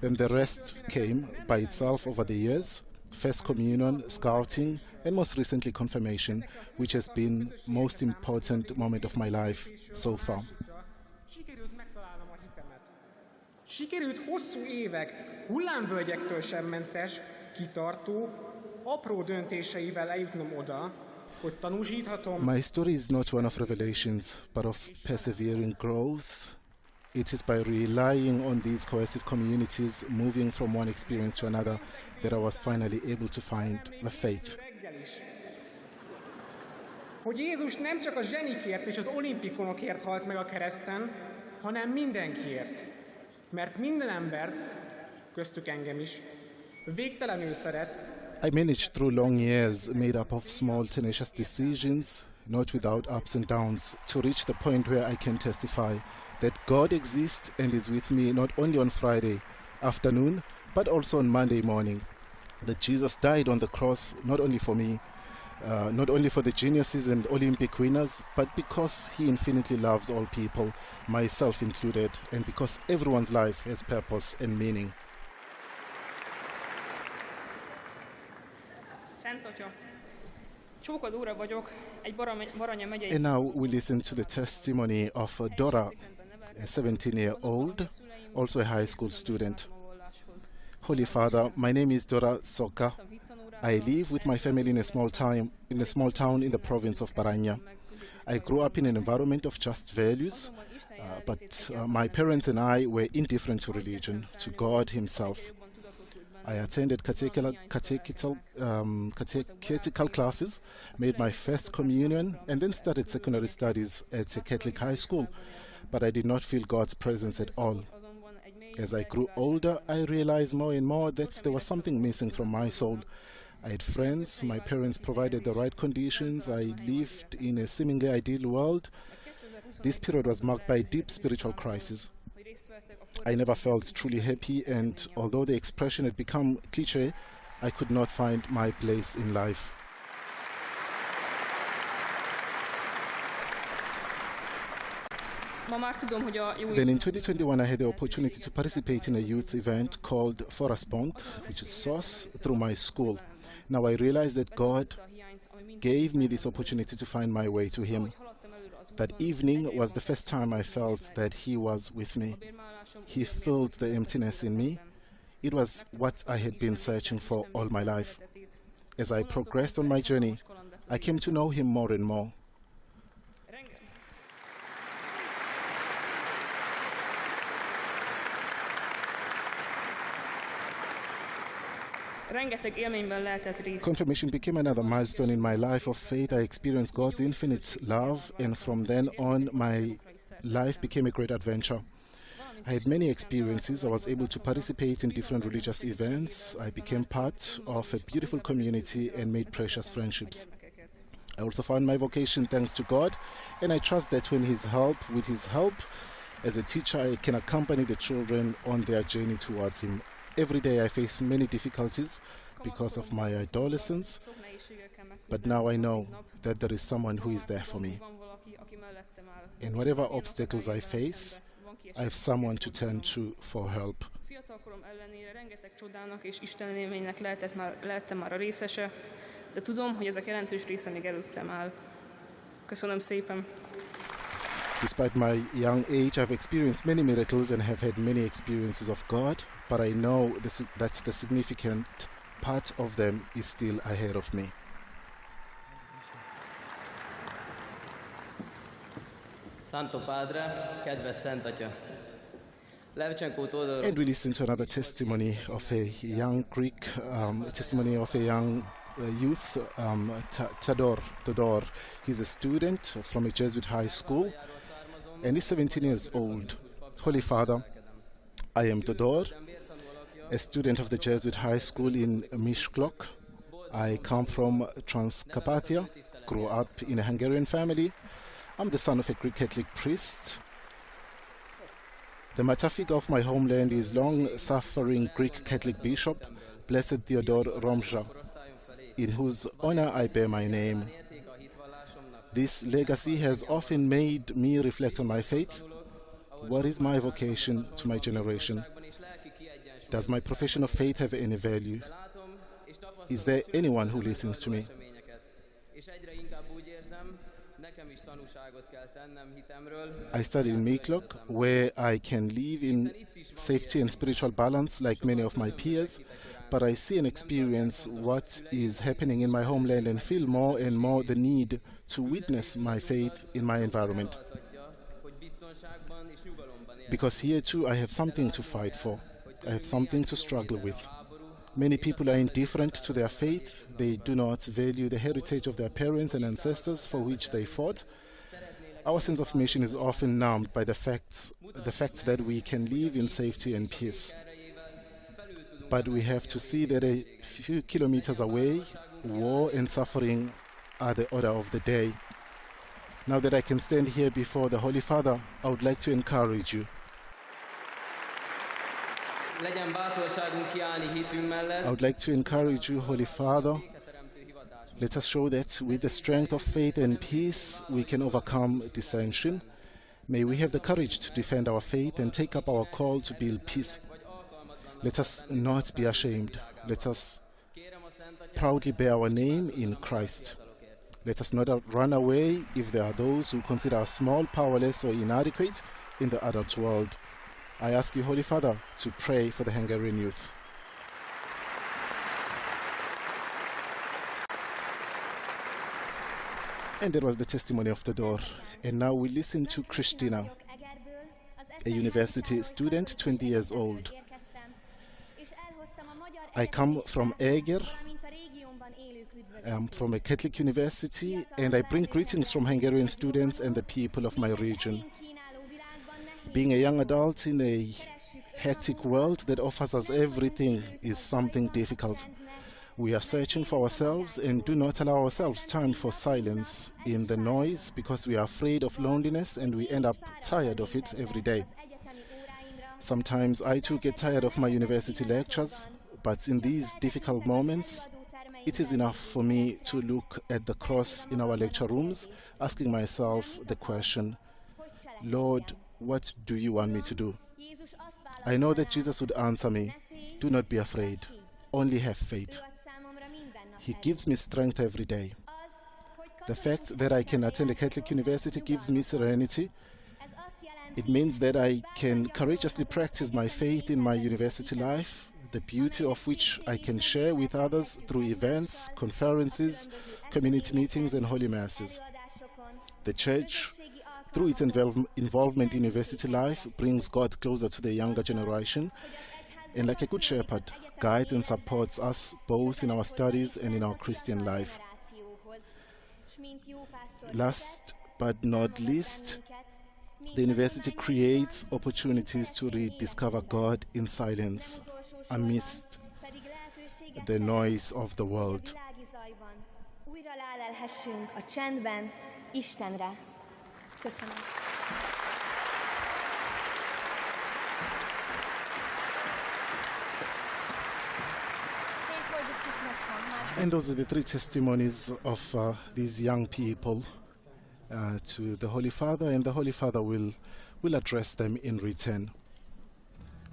Then the rest came by itself over the years. First communion, scouting, and most recently confirmation, which has been most important moment of my life so far. Sikerült hosszú évek, hullámvölgyektől sem mentes, kitartó, apró döntéseivel eljutnom oda, hogy tanúsíthatom. My story is not one of revelations, but of persevering growth. It is by relying on these cohesive communities, moving from one experience to another, that I was finally able to find the faith. Hogy Jézus nem csak a zsenikért és az olimpikonokért halt meg a kereszten, hanem mindenkiért. Mert minden embert, köztük engem is, végtelenül szeret. I managed through long years, made up of small tenacious decisions, not without ups and downs, to reach the point where I can testify that God exists and is with me not only on Friday afternoon, but also on Monday morning. That Jesus died on the cross not only for me, not only for the geniuses and Olympic winners, but because he infinitely loves all people, myself included, and because everyone's life has purpose and meaning. Szent Atya, Csóka Dóra vagyok, egy Baranya megyei... And now we listen to the testimony of Dora, a 17-year-old, also a high school student. Holy Father, my name is Dora Soka. I live with my family in a small town in the province of Baranya. I grew up in an environment of just values, but my parents and I were indifferent to religion, to God Himself. I attended catechetical classes, made my first communion, and then started secondary studies at a Catholic high school, but I did not feel God's presence at all. As I grew older, I realized more and more that there was something missing from my soul. I had friends, my parents provided the right conditions, I lived in a seemingly ideal world. This period was marked by a deep spiritual crisis. I never felt truly happy, and although the expression had become cliché, I could not find my place in life. Then in 2021 I had the opportunity to participate in a youth event called Forraspont, which is Source, through my school. Now I realize that God gave me this opportunity to find my way to Him. That evening was the first time I felt that He was with me. He filled the emptiness in me. It was what I had been searching for all my life. As I progressed on my journey, I came to know Him more and more. Confirmation became another milestone in my life of faith. I experienced God's infinite love, and from then on, my life became a great adventure. I had many experiences. I was able to participate in different religious events. I became part of a beautiful community and made precious friendships. I also found my vocation thanks to God, and I trust that with His help, as a teacher, I can accompany the children on their journey towards Him. Every day I face many difficulties because of my adolescence, but now I know that there is someone who is there for me. In whatever obstacles I face, I have someone to turn to for help. De tudom, hogy ezek jelentős része még előttem áll. Köszönöm szépen. Despite my young age, I've experienced many miracles and have had many experiences of God, but I know that the significant part of them is still ahead of me. Santo Padre, kedves Szent Atya. And we listen to another testimony of a young Greek, testimony of a young youth, Todor. He's a student from a Jesuit high school, and he's 17 years old. Holy Father, I am Todor, a student of the Jesuit high school in Miskolc. I come from Transcarpathia, grew up in a Hungarian family. I'm the son of a Greek Catholic priest. The mater figure of my homeland is long-suffering Greek Catholic bishop, Blessed Theodore Romja, in whose honor I bear my name. This legacy has often made me reflect on my faith. What is my vocation to my generation? Does my profession of faith have any value? Is there anyone who listens to me? I study in Miskolc, where I can live in safety and spiritual balance like many of my peers, but I see and experience what is happening in my homeland and feel more and more the need to witness my faith in my environment. Because here too I have something to fight for. I have something to struggle with. Many people are indifferent to their faith. They do not value the heritage of their parents and ancestors for which they fought. Our sense of mission is often numbed by the fact that we can live in safety and peace. But we have to see that a few kilometers away, war and suffering are the order of the day. Now that I can stand here before the Holy Father, I would like to encourage you. I would like to encourage you, Holy Father. Let us show that with the strength of faith and peace, we can overcome dissension. May we have the courage to defend our faith and take up our call to build peace. Let us not be ashamed. Let us proudly bear our name in Christ. Let us not run away if there are those who consider us small, powerless, or inadequate in the adult world. I ask you, Holy Father, to pray for the Hungarian youth. And that was the testimony of Todor. And now we listen to Christina, a university student, 20 years old. I come from Eger. I'm from a Catholic university, and I bring greetings from Hungarian students and the people of my region. Being a young adult in a hectic world that offers us everything is something difficult. We are searching for ourselves and do not allow ourselves time for silence in the noise because we are afraid of loneliness and we end up tired of it every day. Sometimes I too get tired of my university lectures, but in these difficult moments, it is enough for me to look at the cross in our lecture rooms, asking myself the question, Lord, what do you want me to do? I know that Jesus would answer me, do not be afraid, only have faith. He gives me strength every day. The fact that I can attend a Catholic university gives me serenity. It means that I can courageously practice my faith in my university life, the beauty of which I can share with others through events, conferences, community meetings and holy masses. The Church, through its involvement in university life, brings God closer to the younger generation, and like a good shepherd, guides and supports us both in our studies and in our Christian life. Last but not least, the university creates opportunities to rediscover God in silence, amidst the noise of the world. And those are the three testimonies of these young people to the Holy Father, and the Holy Father will address them in return.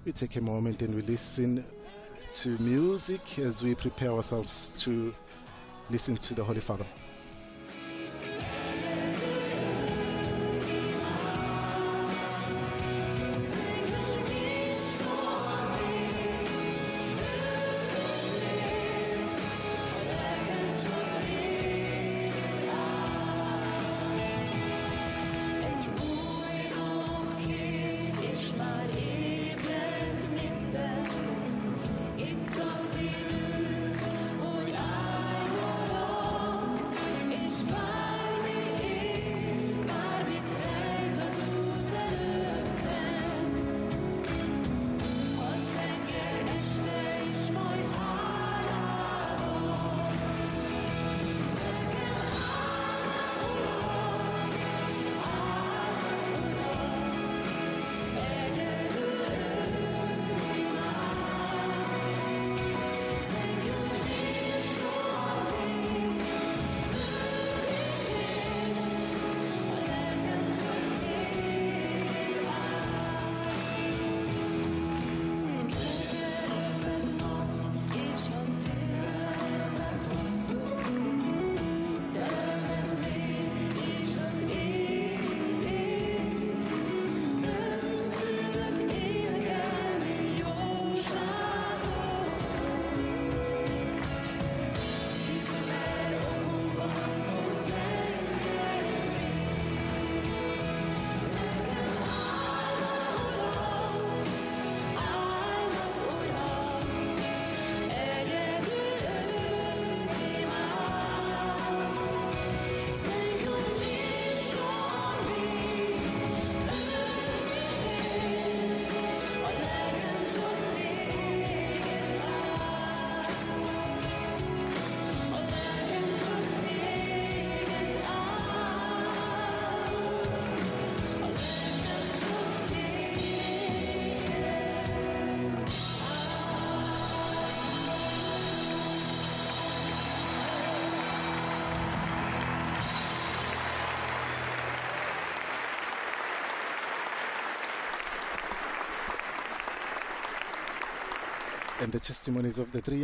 We take a moment and we listen to music as we prepare ourselves to listen to the Holy Father. And the testimonies of the three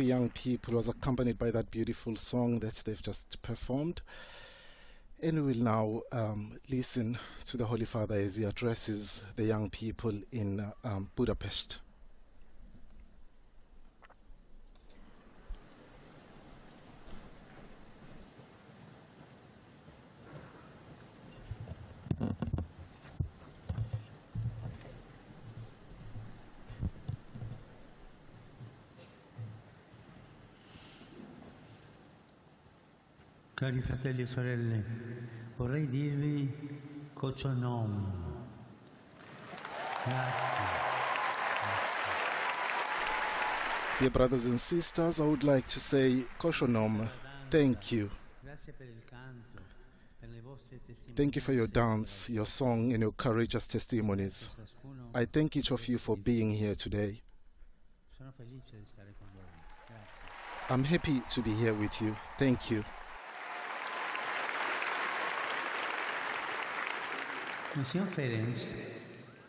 young people was accompanied by that beautiful song that they've just performed. And we will now listen to the Holy Father as he addresses the young people in Budapest. Cari fratelli e sorelle, vorrei dirvi Shalom. Grazie. Dear brothers and sisters, I would like to say Shalom. Thank you. Thank you for your dance, your song, and your courageous testimonies. I thank each of you for being here today. I'm happy to be here with you. Thank you. Monsignor Ferenc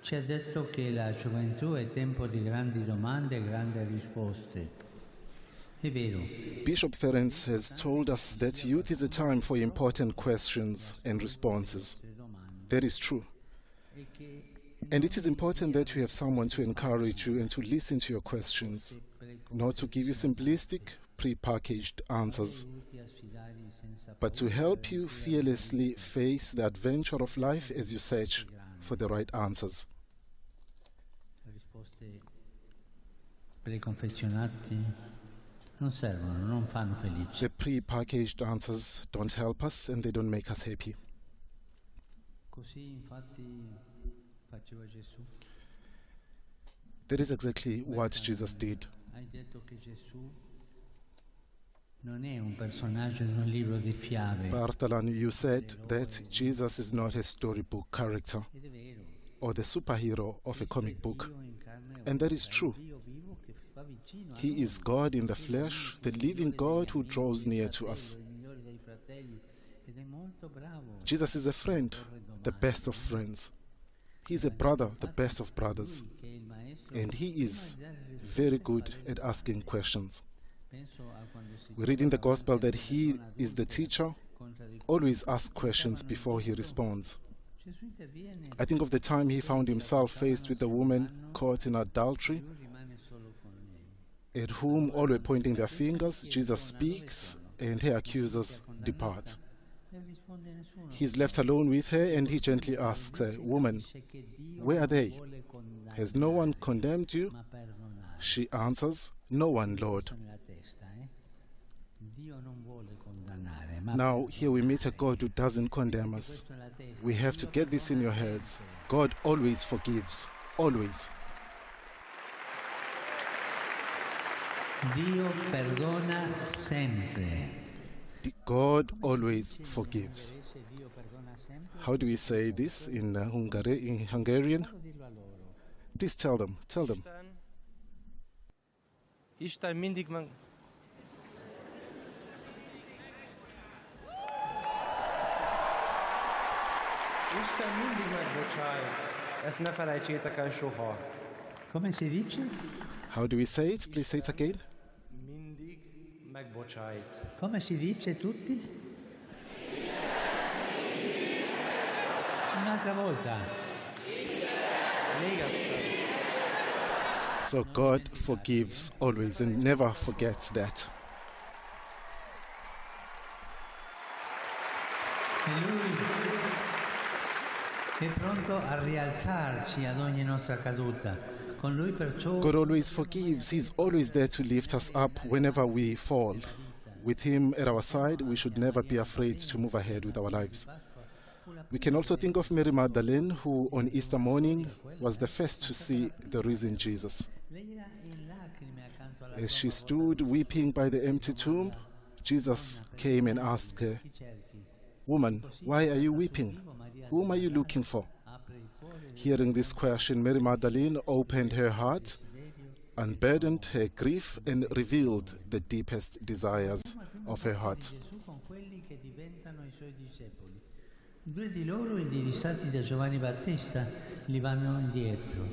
ci ha detto che la gioventù è tempo di grandi domande e grandi risposte. Bishop Ferenc has told us that youth is a time for important questions and responses. That is true. And it is important that you have someone to encourage you and to listen to your questions, not to give you simplistic, pre-packaged answers, but to help you fearlessly face the adventure of life as you search for the right answers. The pre-packaged answers don't help us and they don't make us happy. That is exactly what Jesus did. Bartalan, you said that Jesus is not a storybook character or the superhero of a comic book. And that is true. He is God in the flesh, the living God who draws near to us. Jesus is a friend, the best of friends. He is a brother, the best of brothers. And he is very good at asking questions. We read in the Gospel that he is the teacher, always asks questions before he responds. I think of the time he found himself faced with a woman caught in adultery, at whom all were pointing their fingers. Jesus speaks, and her accusers depart. He's left alone with her, and he gently asks her, "Woman, where are they? Has no one condemned you?" She answers, "No one, Lord." Now, here we meet a God who doesn't condemn us. We have to get this in your heads. God always forgives. Always. Dio perdona sempre. God always forgives. How do we say this in Hungarian? Please tell them. Tell them. Isten mindig meg... Isten mindig megbocsájt. Ezt ne felejtsétek el soha. Come si dice? How do we say it? Please say it again. Mindig megbocsájt. Come si dice tutti? Un'altra volta. Még egyszer. So God forgives always and never forgets that. È pronto a rialzarci ad ogni nostra caduta. Con lui perciò God always forgives. He's always there to lift us up whenever we fall. With him at our side, we should never be afraid to move ahead with our lives. We can also think of Mary Magdalene, who on Easter morning was the first to see the risen Jesus. As she stood weeping by the empty tomb, Jesus came and asked her, "Woman, why are you weeping? Whom are you looking for?" Hearing this question, Mary Magdalene opened her heart, unburdened her grief, and revealed the deepest desires of her heart. Due di loro, indirizzati da Giovanni Battista, li vanno indietro.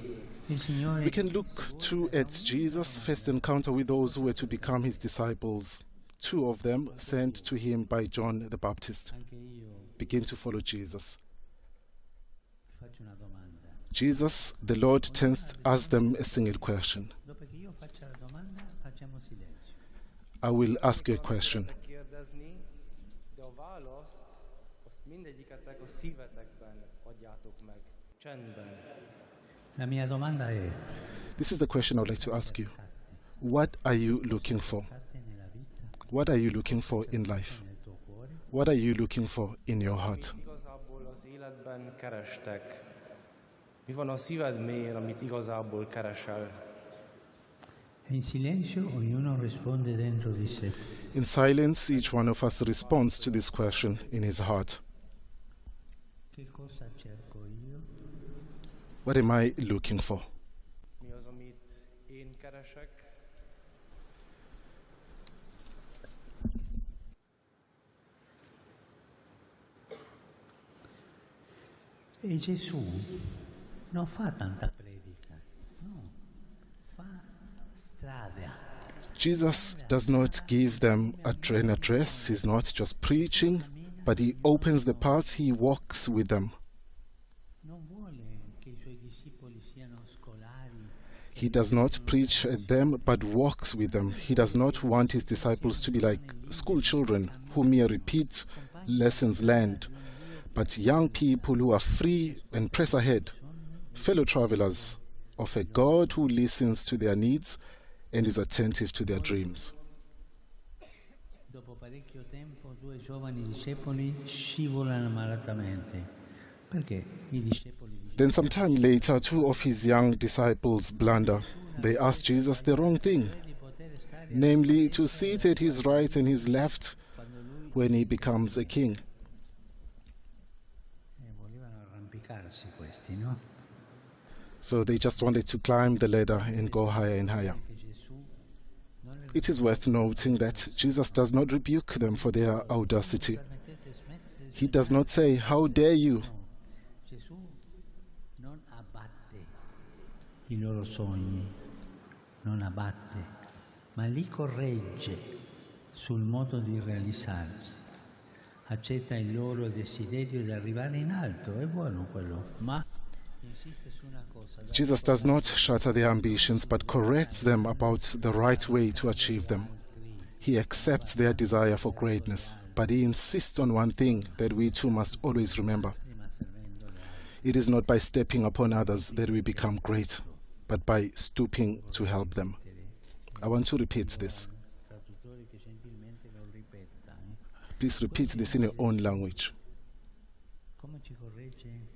We can look too at Jesus' first encounter with those who were to become his disciples. Two of them, sent to him by John the Baptist, begin to follow Jesus. Jesus, the Lord, asked them a single question. I will ask you a question. La mia domanda è: This is the question I would like to ask you. What are you looking for? What are you looking for in life? What are you looking for in your heart? Igazából az életben kerestek. Mi van a szíved mélyén, amit igazából keresel? In silenzio ognuno risponde dentro di sé. In silence, each one of us responds to this question in his heart. Che cosa cerco io? What am I looking for? Mi az, amit én keresek? E Gesù non fa tanta predica, no, fa strada. Jesus does not give them an address. He's not just preaching, but he opens the path. He walks with them. He does not preach at them, but walks with them. He does not want his disciples to be like school children who mere repeat lessons learned, but young people who are free and press ahead, fellow travelers of a God who listens to their needs and is attentive to their dreams. Dopo parecchio tempo, 2 giovani discepoli scivolano malatamente. Perché I discepoli Then sometime later, 2 of his young disciples blunder. They ask Jesus the wrong thing, namely to sit at his right and his left when he becomes a king. volevano arrampicarsi questi, no? So they just wanted to climb the ladder and go higher and higher. It is worth noting that Jesus does not rebuke them for their audacity. He does not say, "How dare you?" Gesù non abbatte I loro sogni, non abbatte, ma li corregge sul modo di realizzarsi. Accetta il loro desiderio di arrivare in alto, è buono quello, ma insiste su una cosa. Jesus does not shatter their ambitions, but corrects them about the right way to achieve them. He accepts their desire for greatness, but he insists on one thing that we too must always remember. It is not by stepping upon others that we become great, but by stooping to help them. I want to repeat this. Please repeat this in your own language. Come ci corregge?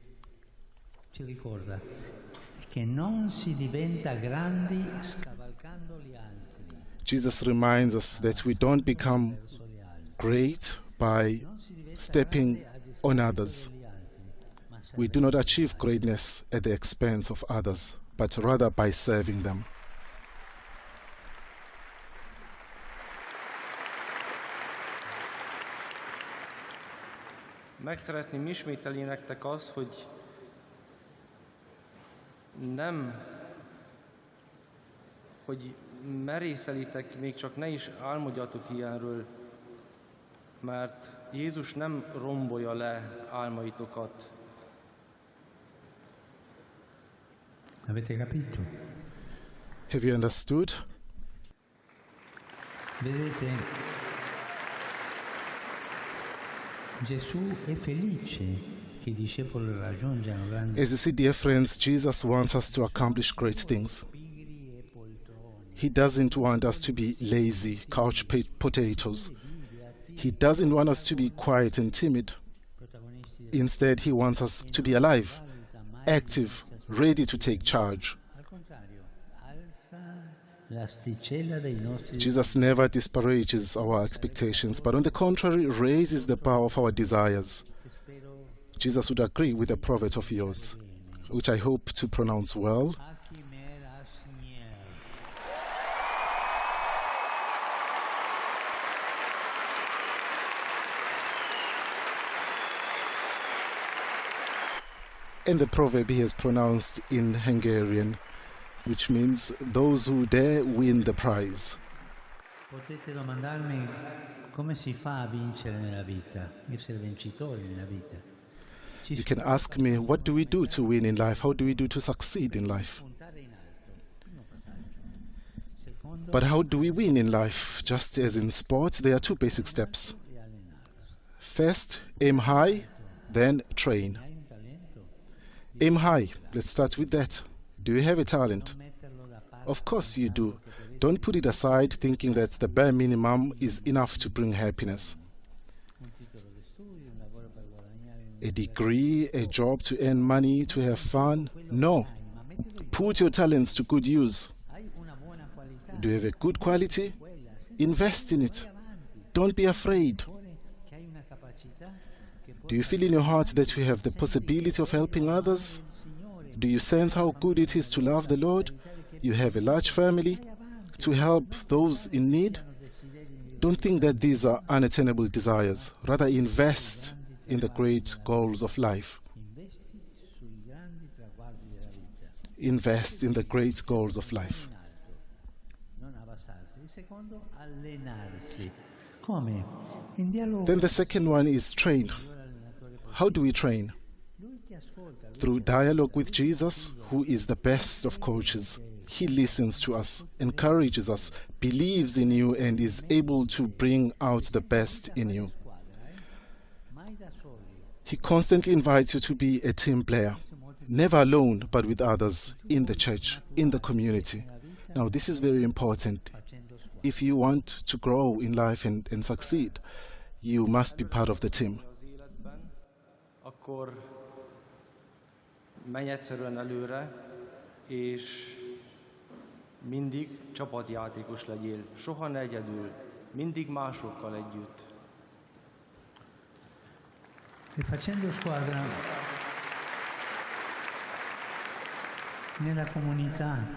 Ci ricorda che non si diventa grandi scavalcando gli altri. Jesus reminds us that we don't become great by stepping on others. We do not achieve greatness at the expense of others, but rather by serving them. Meg szeretném ismételni nektek azt, hogy hogy merészelitek, még csak ne is álmodjatok ilyenről, mert Jézus nem rombolja le álmaitokat. Avete capito? Have you understood? Vedete, Gesù è felice che I discepoli raggiungano grandi. As you see, dear friends, Jesus wants us to accomplish great things. He doesn't want us to be lazy, couch potatoes. He doesn't want us to be quiet and timid. Instead, he wants us to be alive, active, ready to take charge. Jesus never disparages our expectations, but on the contrary, raises the bar of our desires. Jesus would agree with a proverb of yours, which I hope to pronounce well. And the proverb he has pronounced in Hungarian, which means those who dare win the prize. Potete domandarmi come si fa a vincere nella vita, essere vincitori nella vita. You can ask me, what do we do to win in life? How do we do to succeed in life? But how do we win in life? Just as in sports, there are 2 basic steps. First, aim high, then train. Aim high. Let's start with that. Do you have a talent? Of course you do. Don't put it aside thinking that the bare minimum is enough to bring happiness. A degree, a job to earn money, to have fun? No. Put your talents to good use. Do you have a good quality? Invest in it. Don't be afraid. Do you feel in your heart that you have the possibility of helping others? Do you sense how good it is to love the Lord? You have a large family to help those in need? Don't think that these are unattainable desires. Rather, invest in the great goals of life. Invest in the great goals of life. Then the second one is train. How do we train? Through dialogue with Jesus, who is the best of coaches. He listens to us, encourages us, believes in you, and is able to bring out the best in you. He constantly invites you to be a team player, never alone, but with others, in the church, in the community. Now, this is very important. If you want to grow in life and succeed, you must be part of the team. Akkor menj egyszerűen előre, és mindig csapatjátékos legyél. Soha ne egyedül, mindig másokkal együtt. E facendo squadra nella comunità,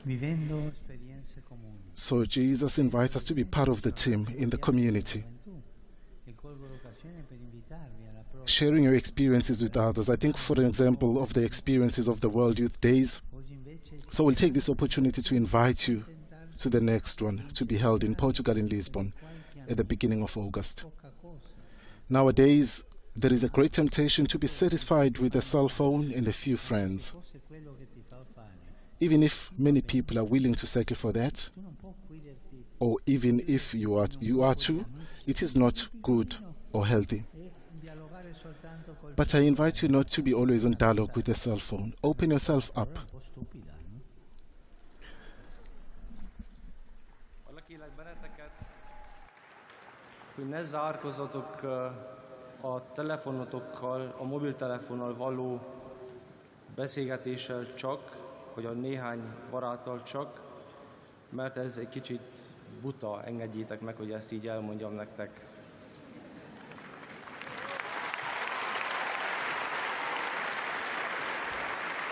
vivendo esperienze comuni. So Jesus invites us to be part of the team in the community. Sharing your experiences with others. I think, for example, of the experiences of the World Youth Days. So we'll take this opportunity to invite you to the next one, to be held in Portugal, in Lisbon, at the beginning of August. Nowadays, there is a great temptation to be satisfied with a cell phone and a few friends. Even if many people are willing to settle for that, or even if you are too, it is not good or healthy. But I invite you not to be always on dialogue with the cell phone. Open yourself up. Hogy ne zárkozzatok a telefonotokkal, a mobiltelefonnal való beszélgetéssel csak, vagy a néhány baráttal csak, mert ez egy kicsit buta, engedjétek meg, hogy ezt így elmondjam nektek.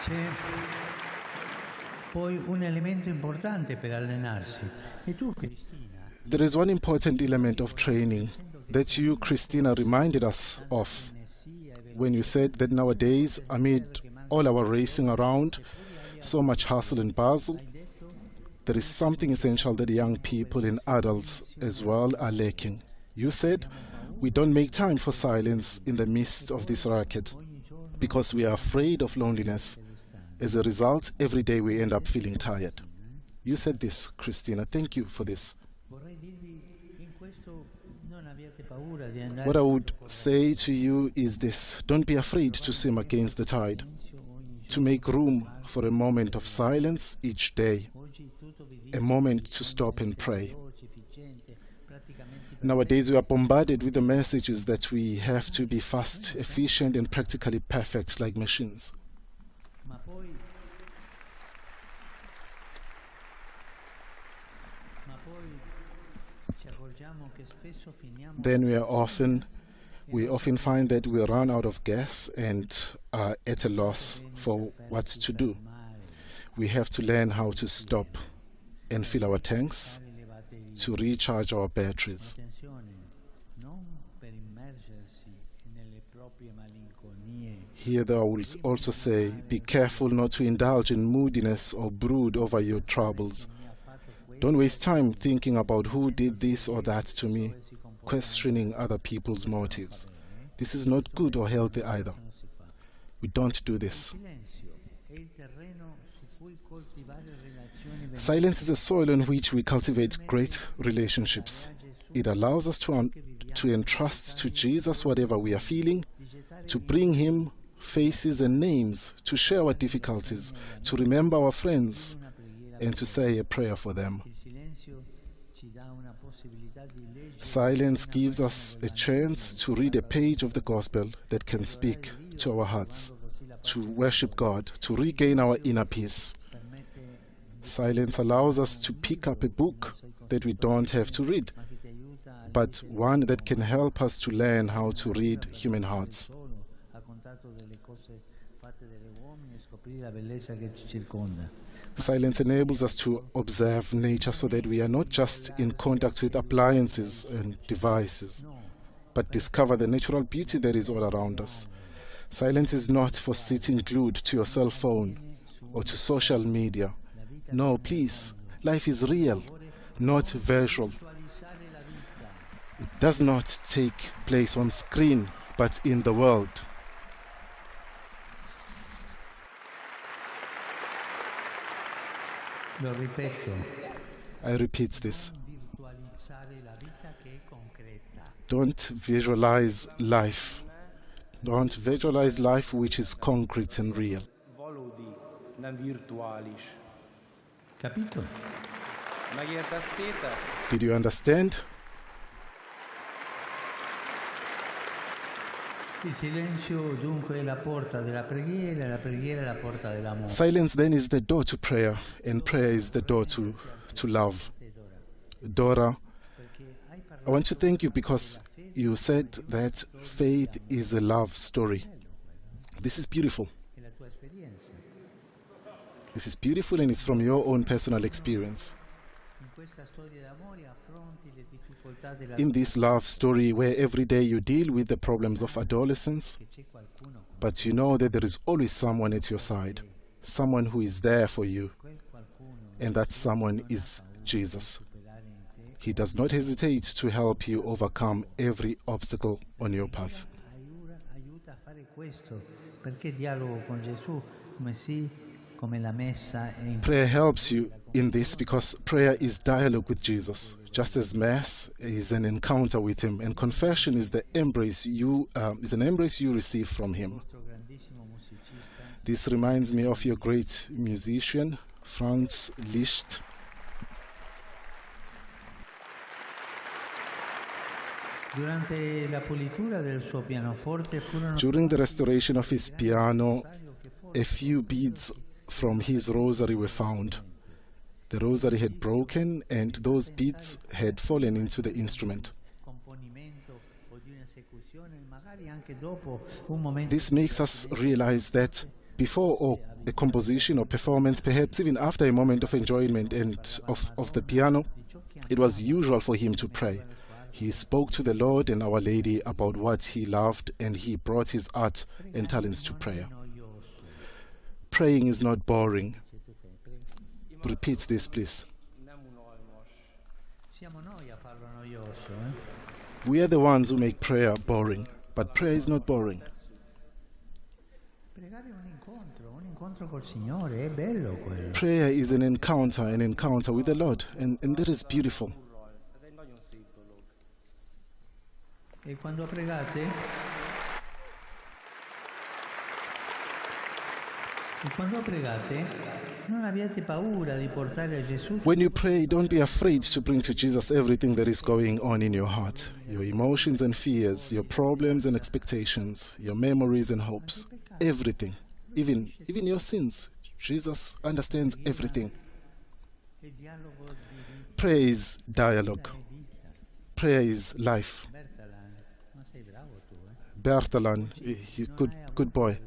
C'è poi un elemento importante per allenarsi. E tu, Cristina? There is one important element of training that you, Christina, reminded us of when you said that nowadays, amid all our racing around, so much hustle and bustle, there is something essential that young people and adults as well are lacking. You said, we don't make time for silence in the midst of this racket because we are afraid of loneliness. As a result, every day we end up feeling tired. You said this, Christina. Thank you for this. What I would say to you is this: don't be afraid to swim against the tide, to make room for a moment of silence each day, a moment to stop and pray. Nowadays we are bombarded with the messages that we have to be fast, efficient and practically perfect like machines. Then we often find that we run out of gas and are at a loss for what to do. We have to learn how to stop and fill our tanks, to recharge our batteries. Here I will also say, be careful not to indulge in moodiness or brood over your troubles. Don't waste time thinking about who did this or that to me, questioning other people's motives. This is not good or healthy either. We don't do this. Silence is a soil on which we cultivate great relationships. It allows us to entrust to Jesus whatever we are feeling, to bring him faces and names, to share our difficulties, to remember our friends, and to say a prayer for them. Silence gives us a chance to read a page of the gospel that can speak to our hearts, to worship God, to regain our inner peace. Silence allows us to pick up a book that we don't have to read, but one that can help us to learn how to read human hearts. Silence enables us to observe nature so that we are not just in contact with appliances and devices, but discover the natural beauty that is all around us. Silence is not for sitting glued to your cell phone or to social media. No, please, life is real. not visual. It does not take place on screen, but in the world. Lo ripeto. I repeat this. Don't visualize life. Don't visualize life which is concrete and real. Valódi, nem virtuális. Capito? Megértettétek? Did you understand? Il silenzio dunque è la porta della preghiera, la preghiera è la porta dell'amore. Silence then is the door to prayer, and prayer is the door to love. Dora, I want to thank you because you said that faith is a love story. This is beautiful. This is beautiful, and it's from your own personal experience. In this love story where every day you deal with the problems of adolescence, but you know that there is always someone at your side, someone who is there for you, and that someone is Jesus. He does not hesitate to help you overcome every obstacle on your path. Aiuta a fare questo, perché dialogo con Gesù come sì, come la messa è in Prayer helps you in this because prayer is dialogue with Jesus, just as Mass is an encounter with Him, and confession is the embrace is an embrace you receive from Him. This reminds me of your great musician, Franz Liszt. Durante la pulitura del suo pianoforte furono During the restoration of his piano, a few beads from his rosary were found. The rosary had broken and those beads had fallen into the instrument. This makes us realize that before a composition or performance, perhaps even after a moment of enjoyment and of the piano, it was usual for him to pray. He spoke to the Lord and Our Lady about what he loved, and he brought his art and talents to prayer. Praying is not boring. Repeat this, please. We are the ones who make prayer boring, but prayer is not boring. Prayer is an encounter with the Lord, and that is beautiful. E quando pregate? Non abbiate paura di portare a Gesù. When you pray, don't be afraid to bring to Jesus everything that is going on in your heart, your emotions and fears, your problems and expectations, your memories and hopes, everything, even your sins. Jesus understands everything. Prayer is dialogue. Prayer is life. Bertalan, good boy.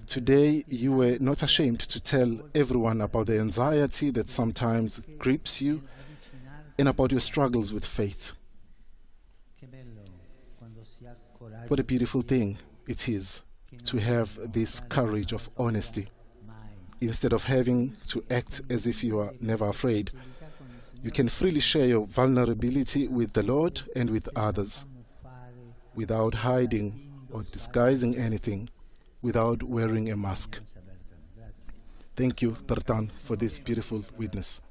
Today you were not ashamed to tell everyone about the anxiety that sometimes grips you and about your struggles with faith. What a beautiful thing it is to have this courage of honesty. Instead of having to act as if you are never afraid, you can freely share your vulnerability with the Lord and with others, without hiding or disguising anything, without wearing a mask. Thank you, Bertan, for this beautiful witness.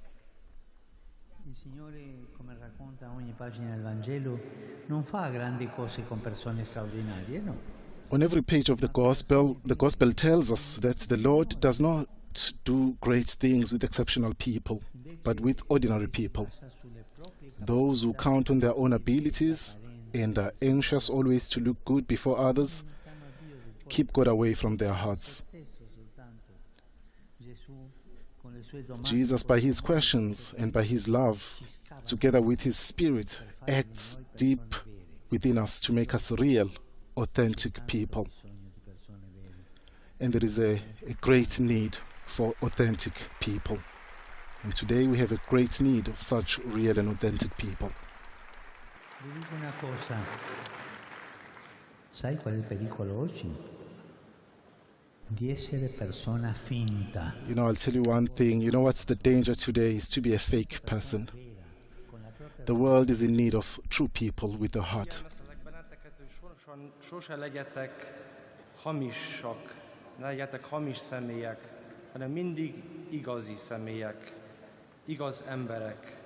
Il Signore, come racconta ogni pagina del Vangelo, non fa grandi cose con persone straordinarie, no? On every page of the Gospel tells us that the Lord does not do great things with exceptional people, but with ordinary people. Those who count on their own abilities and are anxious always to look good before others, keep God away from their hearts. Jesus, by his questions and by his love, together with his Spirit, acts deep within us to make us real, authentic people. And there is a great need for authentic people. And today we have a great need of such real and authentic people. Vi dico una cosa. Sai qual è il pericolo oggi? Di essere persona finta. You know, I'll tell you one thing. You know what's the danger today is to be a fake person. The world is in need of true people with a heart. Sose legyetek hamisak, ne legyetek hamis személyek, hanem mindig igazi személyek, igaz emberek.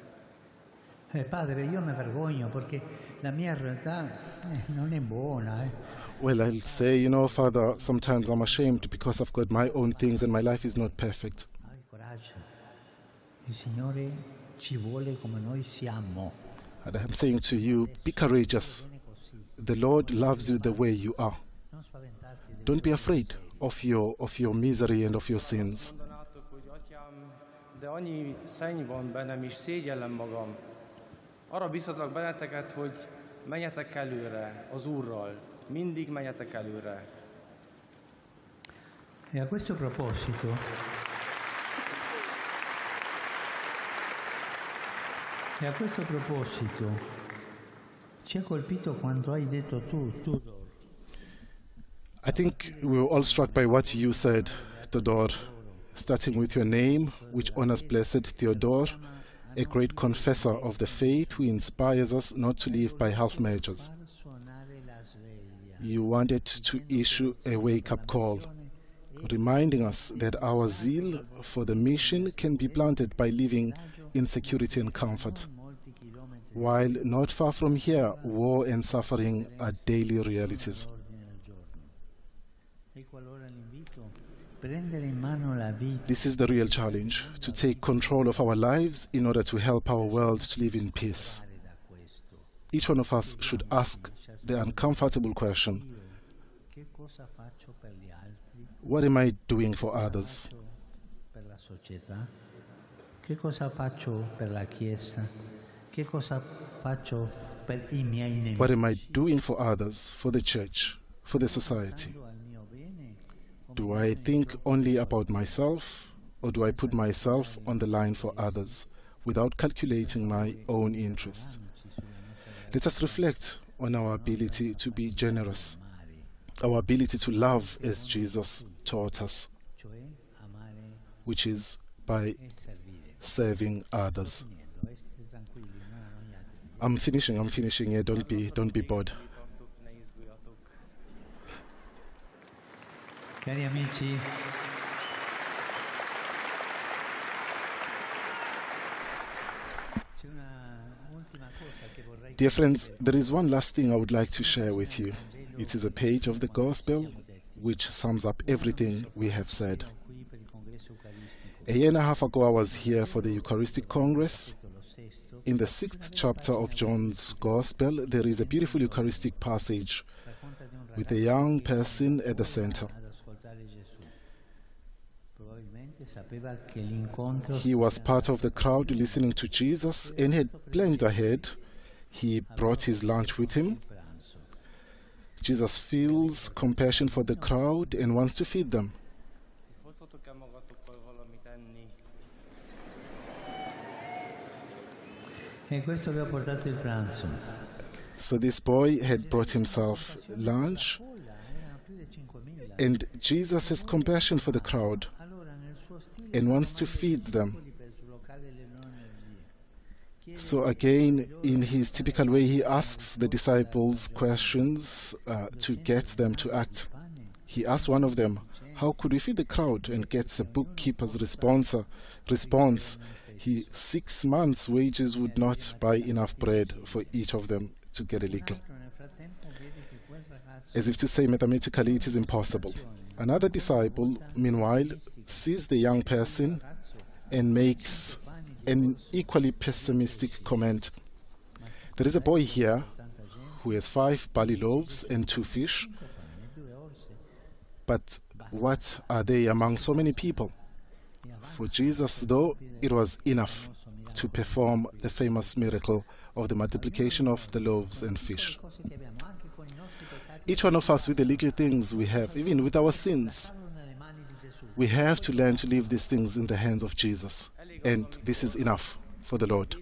Padre, io mi vergogno perché la mia realtà non è buona. Well, I'll say, you know, Father, sometimes I'm ashamed because I've got my own things and my life is not perfect. Coraggio. Il Signore ci vuole come noi siamo. And I'm saying to you, be courageous. The Lord loves you the way you are. Don't be afraid of your misery and of your sins. De annyi szenny van bennem, és szégyellem magam. Arra biztatlak benneteket, hogy menjetek előre az Úrral. Mindig menjetek előre. E a questo proposito ci ha colpito quando hai detto tu. I think we were all struck by what you said, Theodore, starting with your name, which honors Blessed Theodore, a great confessor of the faith who inspires us not to live by half measures. You wanted to issue a wake-up call, reminding us that our zeal for the mission can be blunted by living in security and comfort. While not far from here, war and suffering are daily realities. This is the real challenge, to take control of our lives in order to help our world to live in peace. Each one of us should ask the uncomfortable question: what am I doing for others? What am I doing for others, for the church, for the society? Do I think only about myself, or do I put myself on the line for others without calculating my own interests? Let us reflect on our ability to be generous, our ability to love as Jesus taught us, which is by serving others. I'm finishing here. Don't be bored. Cari amici, dear friends, there is one last thing I would like to share with you. It is a page of the Gospel which sums up everything we have said. A year and a half ago, I was here for the Eucharistic Congress. In the 6th chapter of John's Gospel, there is a beautiful Eucharistic passage with a young person at the center. He was part of the crowd listening to Jesus and had planned ahead. He brought his lunch with him. Jesus feels compassion for the crowd and wants to feed them. So this boy had brought himself lunch, and Jesus has compassion for the crowd and wants to feed them. So again, in his typical way, he asks the disciples questions to get them to act. He asks one of them, "How could we feed the crowd?" and gets a bookkeeper's response. 6 months' wages would not buy enough bread for each of them to get a little. As if to say, mathematically, it is impossible. Another disciple, meanwhile, sees the young person and makes an equally pessimistic comment. There is a boy here who has 5 barley loaves and 2 fish, but what are they among so many people? For Jesus, though, it was enough to perform the famous miracle of the multiplication of the loaves and fish. Each one of us, with the little things we have, even with our sins, we have to learn to leave these things in the hands of Jesus. And this is enough for the Lord.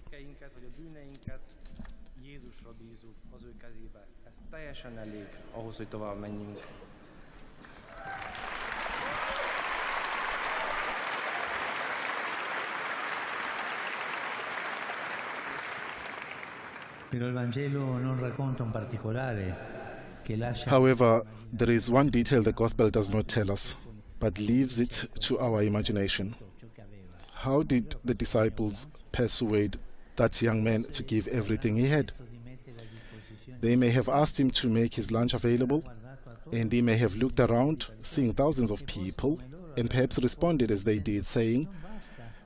Però il Vangelo non racconta un particolare che lascia. However, there is one detail the Gospel does not tell us, but leaves it to our imagination. How did the disciples persuade that young man to give everything he had? They may have asked him to make his lunch available, and he may have looked around, seeing thousands of people, and perhaps responded as they did, saying,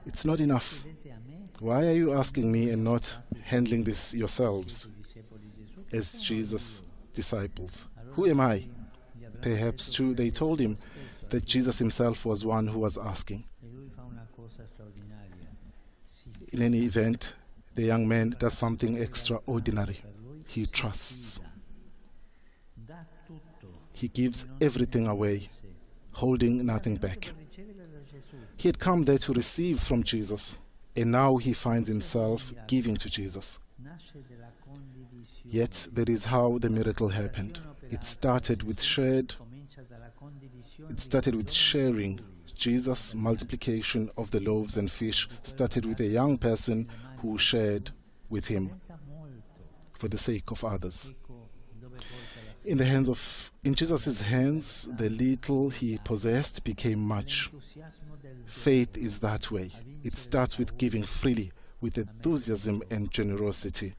"It's not enough. Why are you asking me and not handling this yourselves?" As Jesus' disciples. Who am I? Perhaps too they told him that Jesus himself was one who was asking. In any event, the young man does something extraordinary. He trusts. He gives everything away, holding nothing back. He had come there to receive from Jesus, and now he finds himself giving to Jesus. Yet that is how the miracle happened. It started with sharing. Jesus' multiplication of the loaves and fish started with a young person who shared with him for the sake of others. In Jesus' hands, the little he possessed became much. Faith is that way. It starts with giving freely, with enthusiasm and generosity,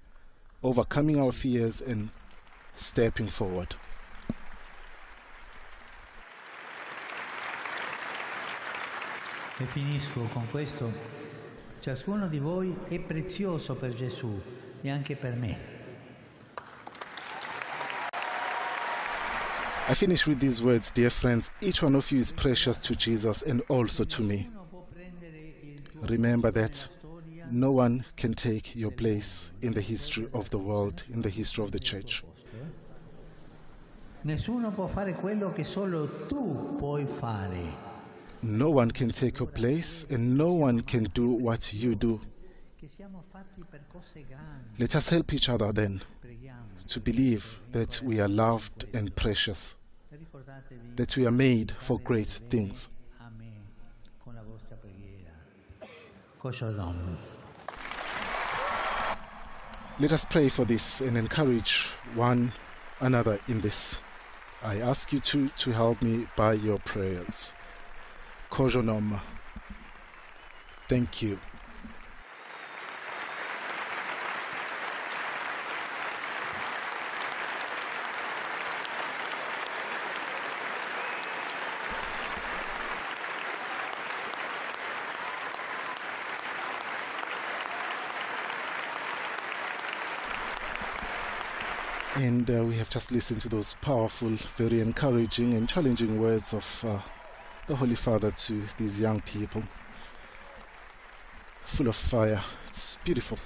overcoming our fears and stepping forward. E finisco con questo. Ciascuno di voi è prezioso per Gesù e anche per me. I finish with these words, dear friends. Each one of you is precious to Jesus and also to me. Remember that no one can take your place in the history of the world, in the history of the church. Nessuno può fare quello che solo tu puoi fare. No one can take your place and no one can do what you do. Let us help each other then to believe that we are loved and precious, that we are made for great things. Let us pray for this and encourage one another in this. I ask you to help me by your prayers. Shalom. Thank you. And we have just listened to those powerful, very encouraging and challenging words of the Holy Father to these young people. Full of fire. It's beautiful.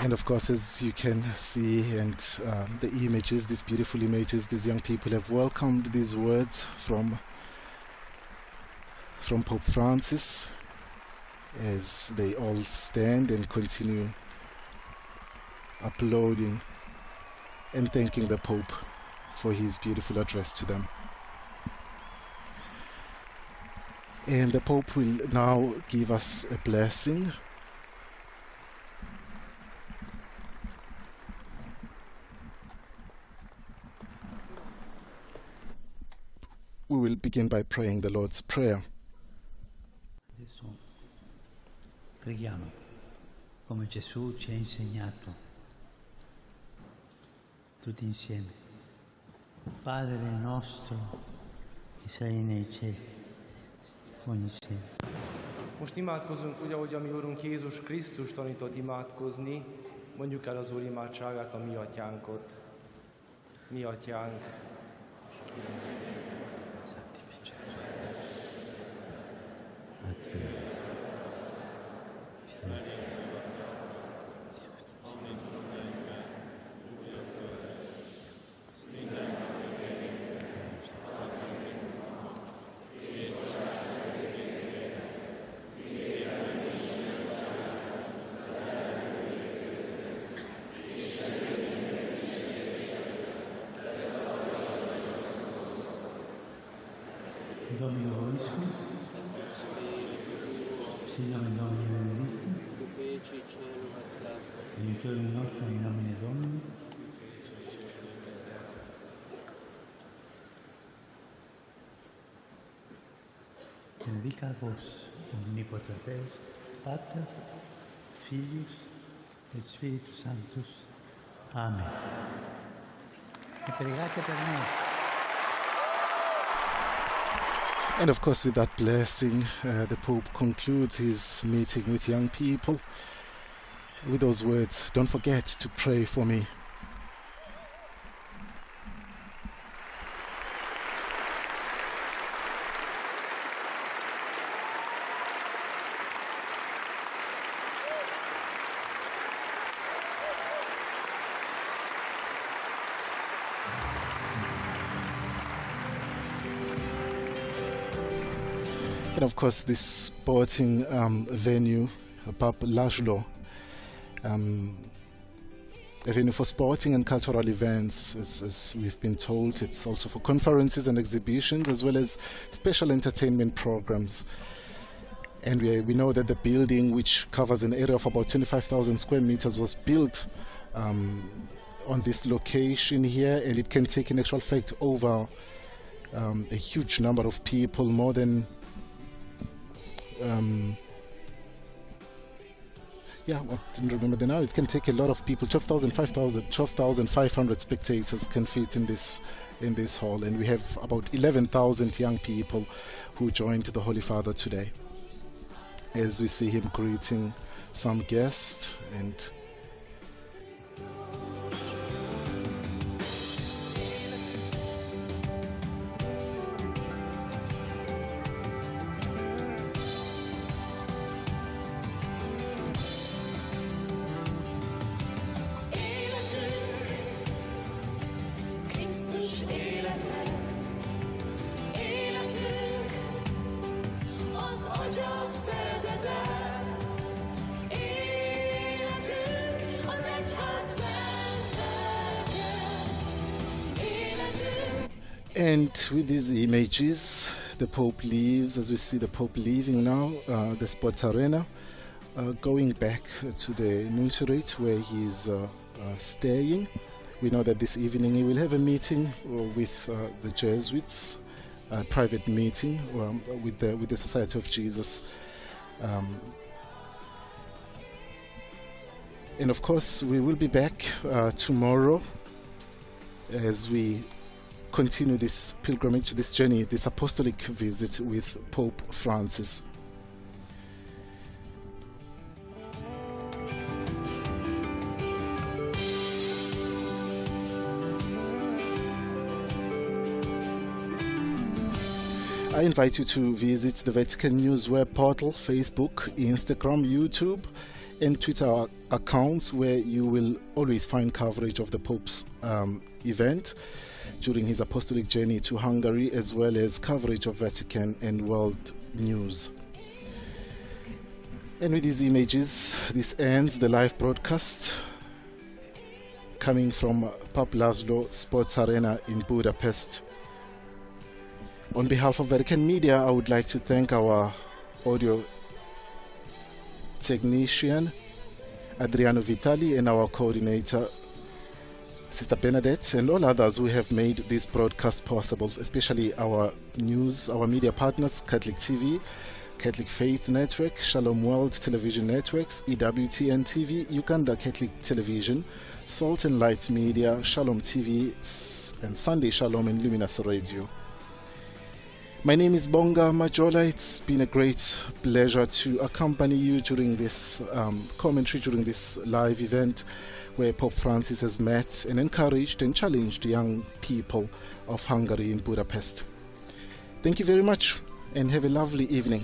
And of course, as you can see, and the images, these beautiful images, these young people have welcomed these words from Pope Francis as they all stand and continue applauding and thanking the Pope for his beautiful address to them. And the Pope will now give us a blessing. We will begin by praying the Lord's Prayer. Adesso preghiamo come Gesù ci ha insegnato, tutti insieme. Padre nostro che sei nei cieli, ogni insieme. Most imádkozzunk úgy, ahogy a mi Urunk Jézus Krisztus tanított imádkozni, mondjuk el az Úr imádságát, a mi atyánkot. Mi atyánk. Sin nomen Domini benedictum, aiutorium nostrum in nomine Domini. Benedicat vos omnipotens Deus, Pater, Filius et Spiritus Sanctus. Amen. E pregate per me. And of course, with that blessing, the Pope concludes his meeting with young people with those words, "Don't forget to pray for me." And of course, this sporting venue, Papp Laszlo, a venue for sporting and cultural events, as we've been told. It's also for conferences and exhibitions, as well as special entertainment programs. And we know that the building, which covers an area of about 25,000 square meters, was built on this location here, and it can take in actual fact over a huge number of people, more than I didn't remember the now. It can take a lot of people. 12,500 spectators can fit in this hall, and we have about 11,000 young people who joined the Holy Father today. As we see him greeting some guests and And with these images, the Pope leaves, as we see the Pope leaving now, the Sportaréna, going back to the nunciate where he's staying. We know that this evening he will have a meeting with the Jesuits, a private meeting with the Society of Jesus. And of course, we will be back tomorrow as we continue this pilgrimage, this journey, this apostolic visit with Pope Francis. I invite you to visit the Vatican News web portal, Facebook, Instagram, YouTube, and Twitter accounts, where you will always find coverage of the Pope's event during his apostolic journey to Hungary, as well as coverage of Vatican and world news. And with these images, this ends the live broadcast coming from Papp Laszlo Sportaréna in Budapest. On behalf of Vatican Media, I would like to thank our audio technician, Adriano Vitali, and our coordinator, Sister Bernadette, and all others who have made this broadcast possible, especially our news, our media partners, Catholic TV, Catholic Faith Network, Shalom World Television Networks, EWTN TV, Uganda Catholic Television, Salt and Light Media, Shalom TV, and Sunday Shalom and Luminous Radio. My name is Bonga Majola. It's been a great pleasure to accompany you during this commentary, during this live event, where Pope Francis has met and encouraged and challenged young people of Hungary in Budapest. Thank you very much and have a lovely evening.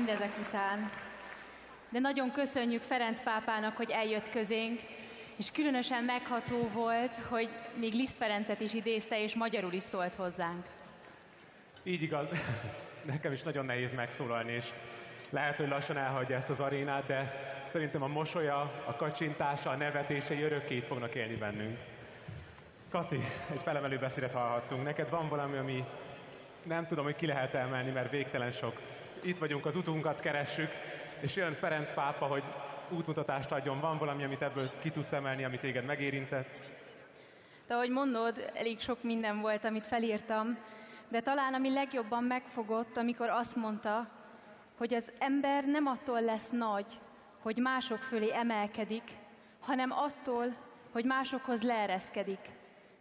mindezek után. De nagyon köszönjük Ferenc pápának, hogy eljött közénk, és különösen megható volt, hogy még Liszt Ferencet is idézte, és magyarul is szólt hozzánk. Így igaz. Nekem is nagyon nehéz megszólalni, és lehet, hogy lassan elhagyja ezt az arénát, de szerintem a mosolya, a kacsintása, a nevetései örökké itt fognak élni bennünk. Kati, egy felemelő beszédet hallhattunk. Neked van valami, ami nem tudom, hogy ki lehet emelni, mert végtelen sok. Itt vagyunk, az utunkat keressük, és jön Ferenc pápa, hogy útmutatást adjon. Van valami, amit ebből ki tudsz emelni, amit téged megérintett? De ahogy mondod, elég sok minden volt, amit felírtam, de talán ami legjobban megfogott, amikor azt mondta, hogy az ember nem attól lesz nagy, hogy mások fölé emelkedik, hanem attól, hogy másokhoz leereszkedik.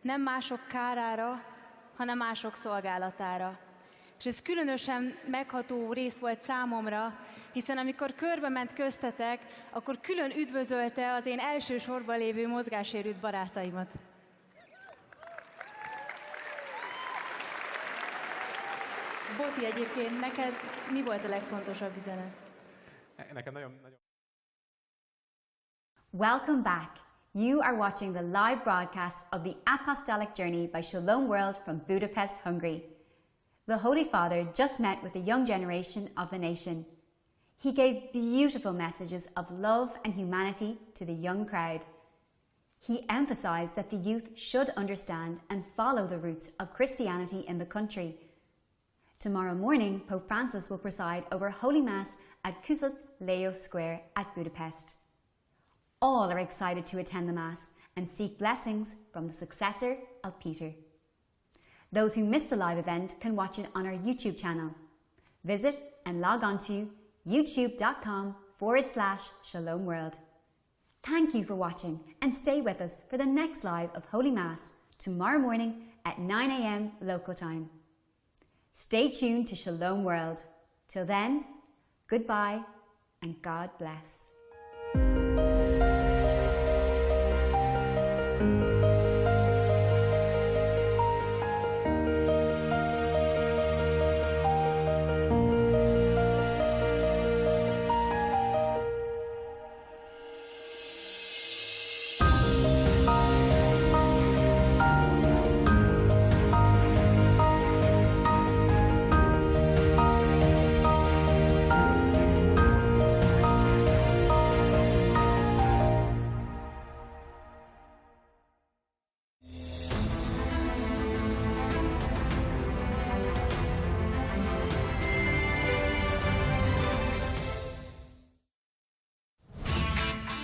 Nem mások kárára, hanem mások szolgálatára. És ez különösen megható rész volt számomra, hiszen amikor körbe ment köztetek, akkor külön üdvözölte az én első sorban lévő mozgássérült barátaimat. Boti, egyébként neked mi volt a legfontosabb üzenet? Nekem nagyon... Welcome back. You are watching the live broadcast of the Apostolic Journey by Shalom World from Budapest, Hungary. The Holy Father just met with the young generation of the nation. He gave beautiful messages of love and humanity to the young crowd. He emphasized that the youth should understand and follow the roots of Christianity in the country. Tomorrow morning, Pope Francis will preside over Holy Mass at Kusut Leo Square at Budapest. All are excited to attend the Mass and seek blessings from the successor of Peter. Those who missed the live event can watch it on our YouTube channel. Visit and log on to youtube.com/Shalom World. Thank you for watching and stay with us for the next live of Holy Mass tomorrow morning at 9 a.m. local time. Stay tuned to Shalom World. Till then, goodbye and God bless.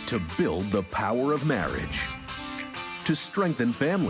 To build the power of marriage, to strengthen families.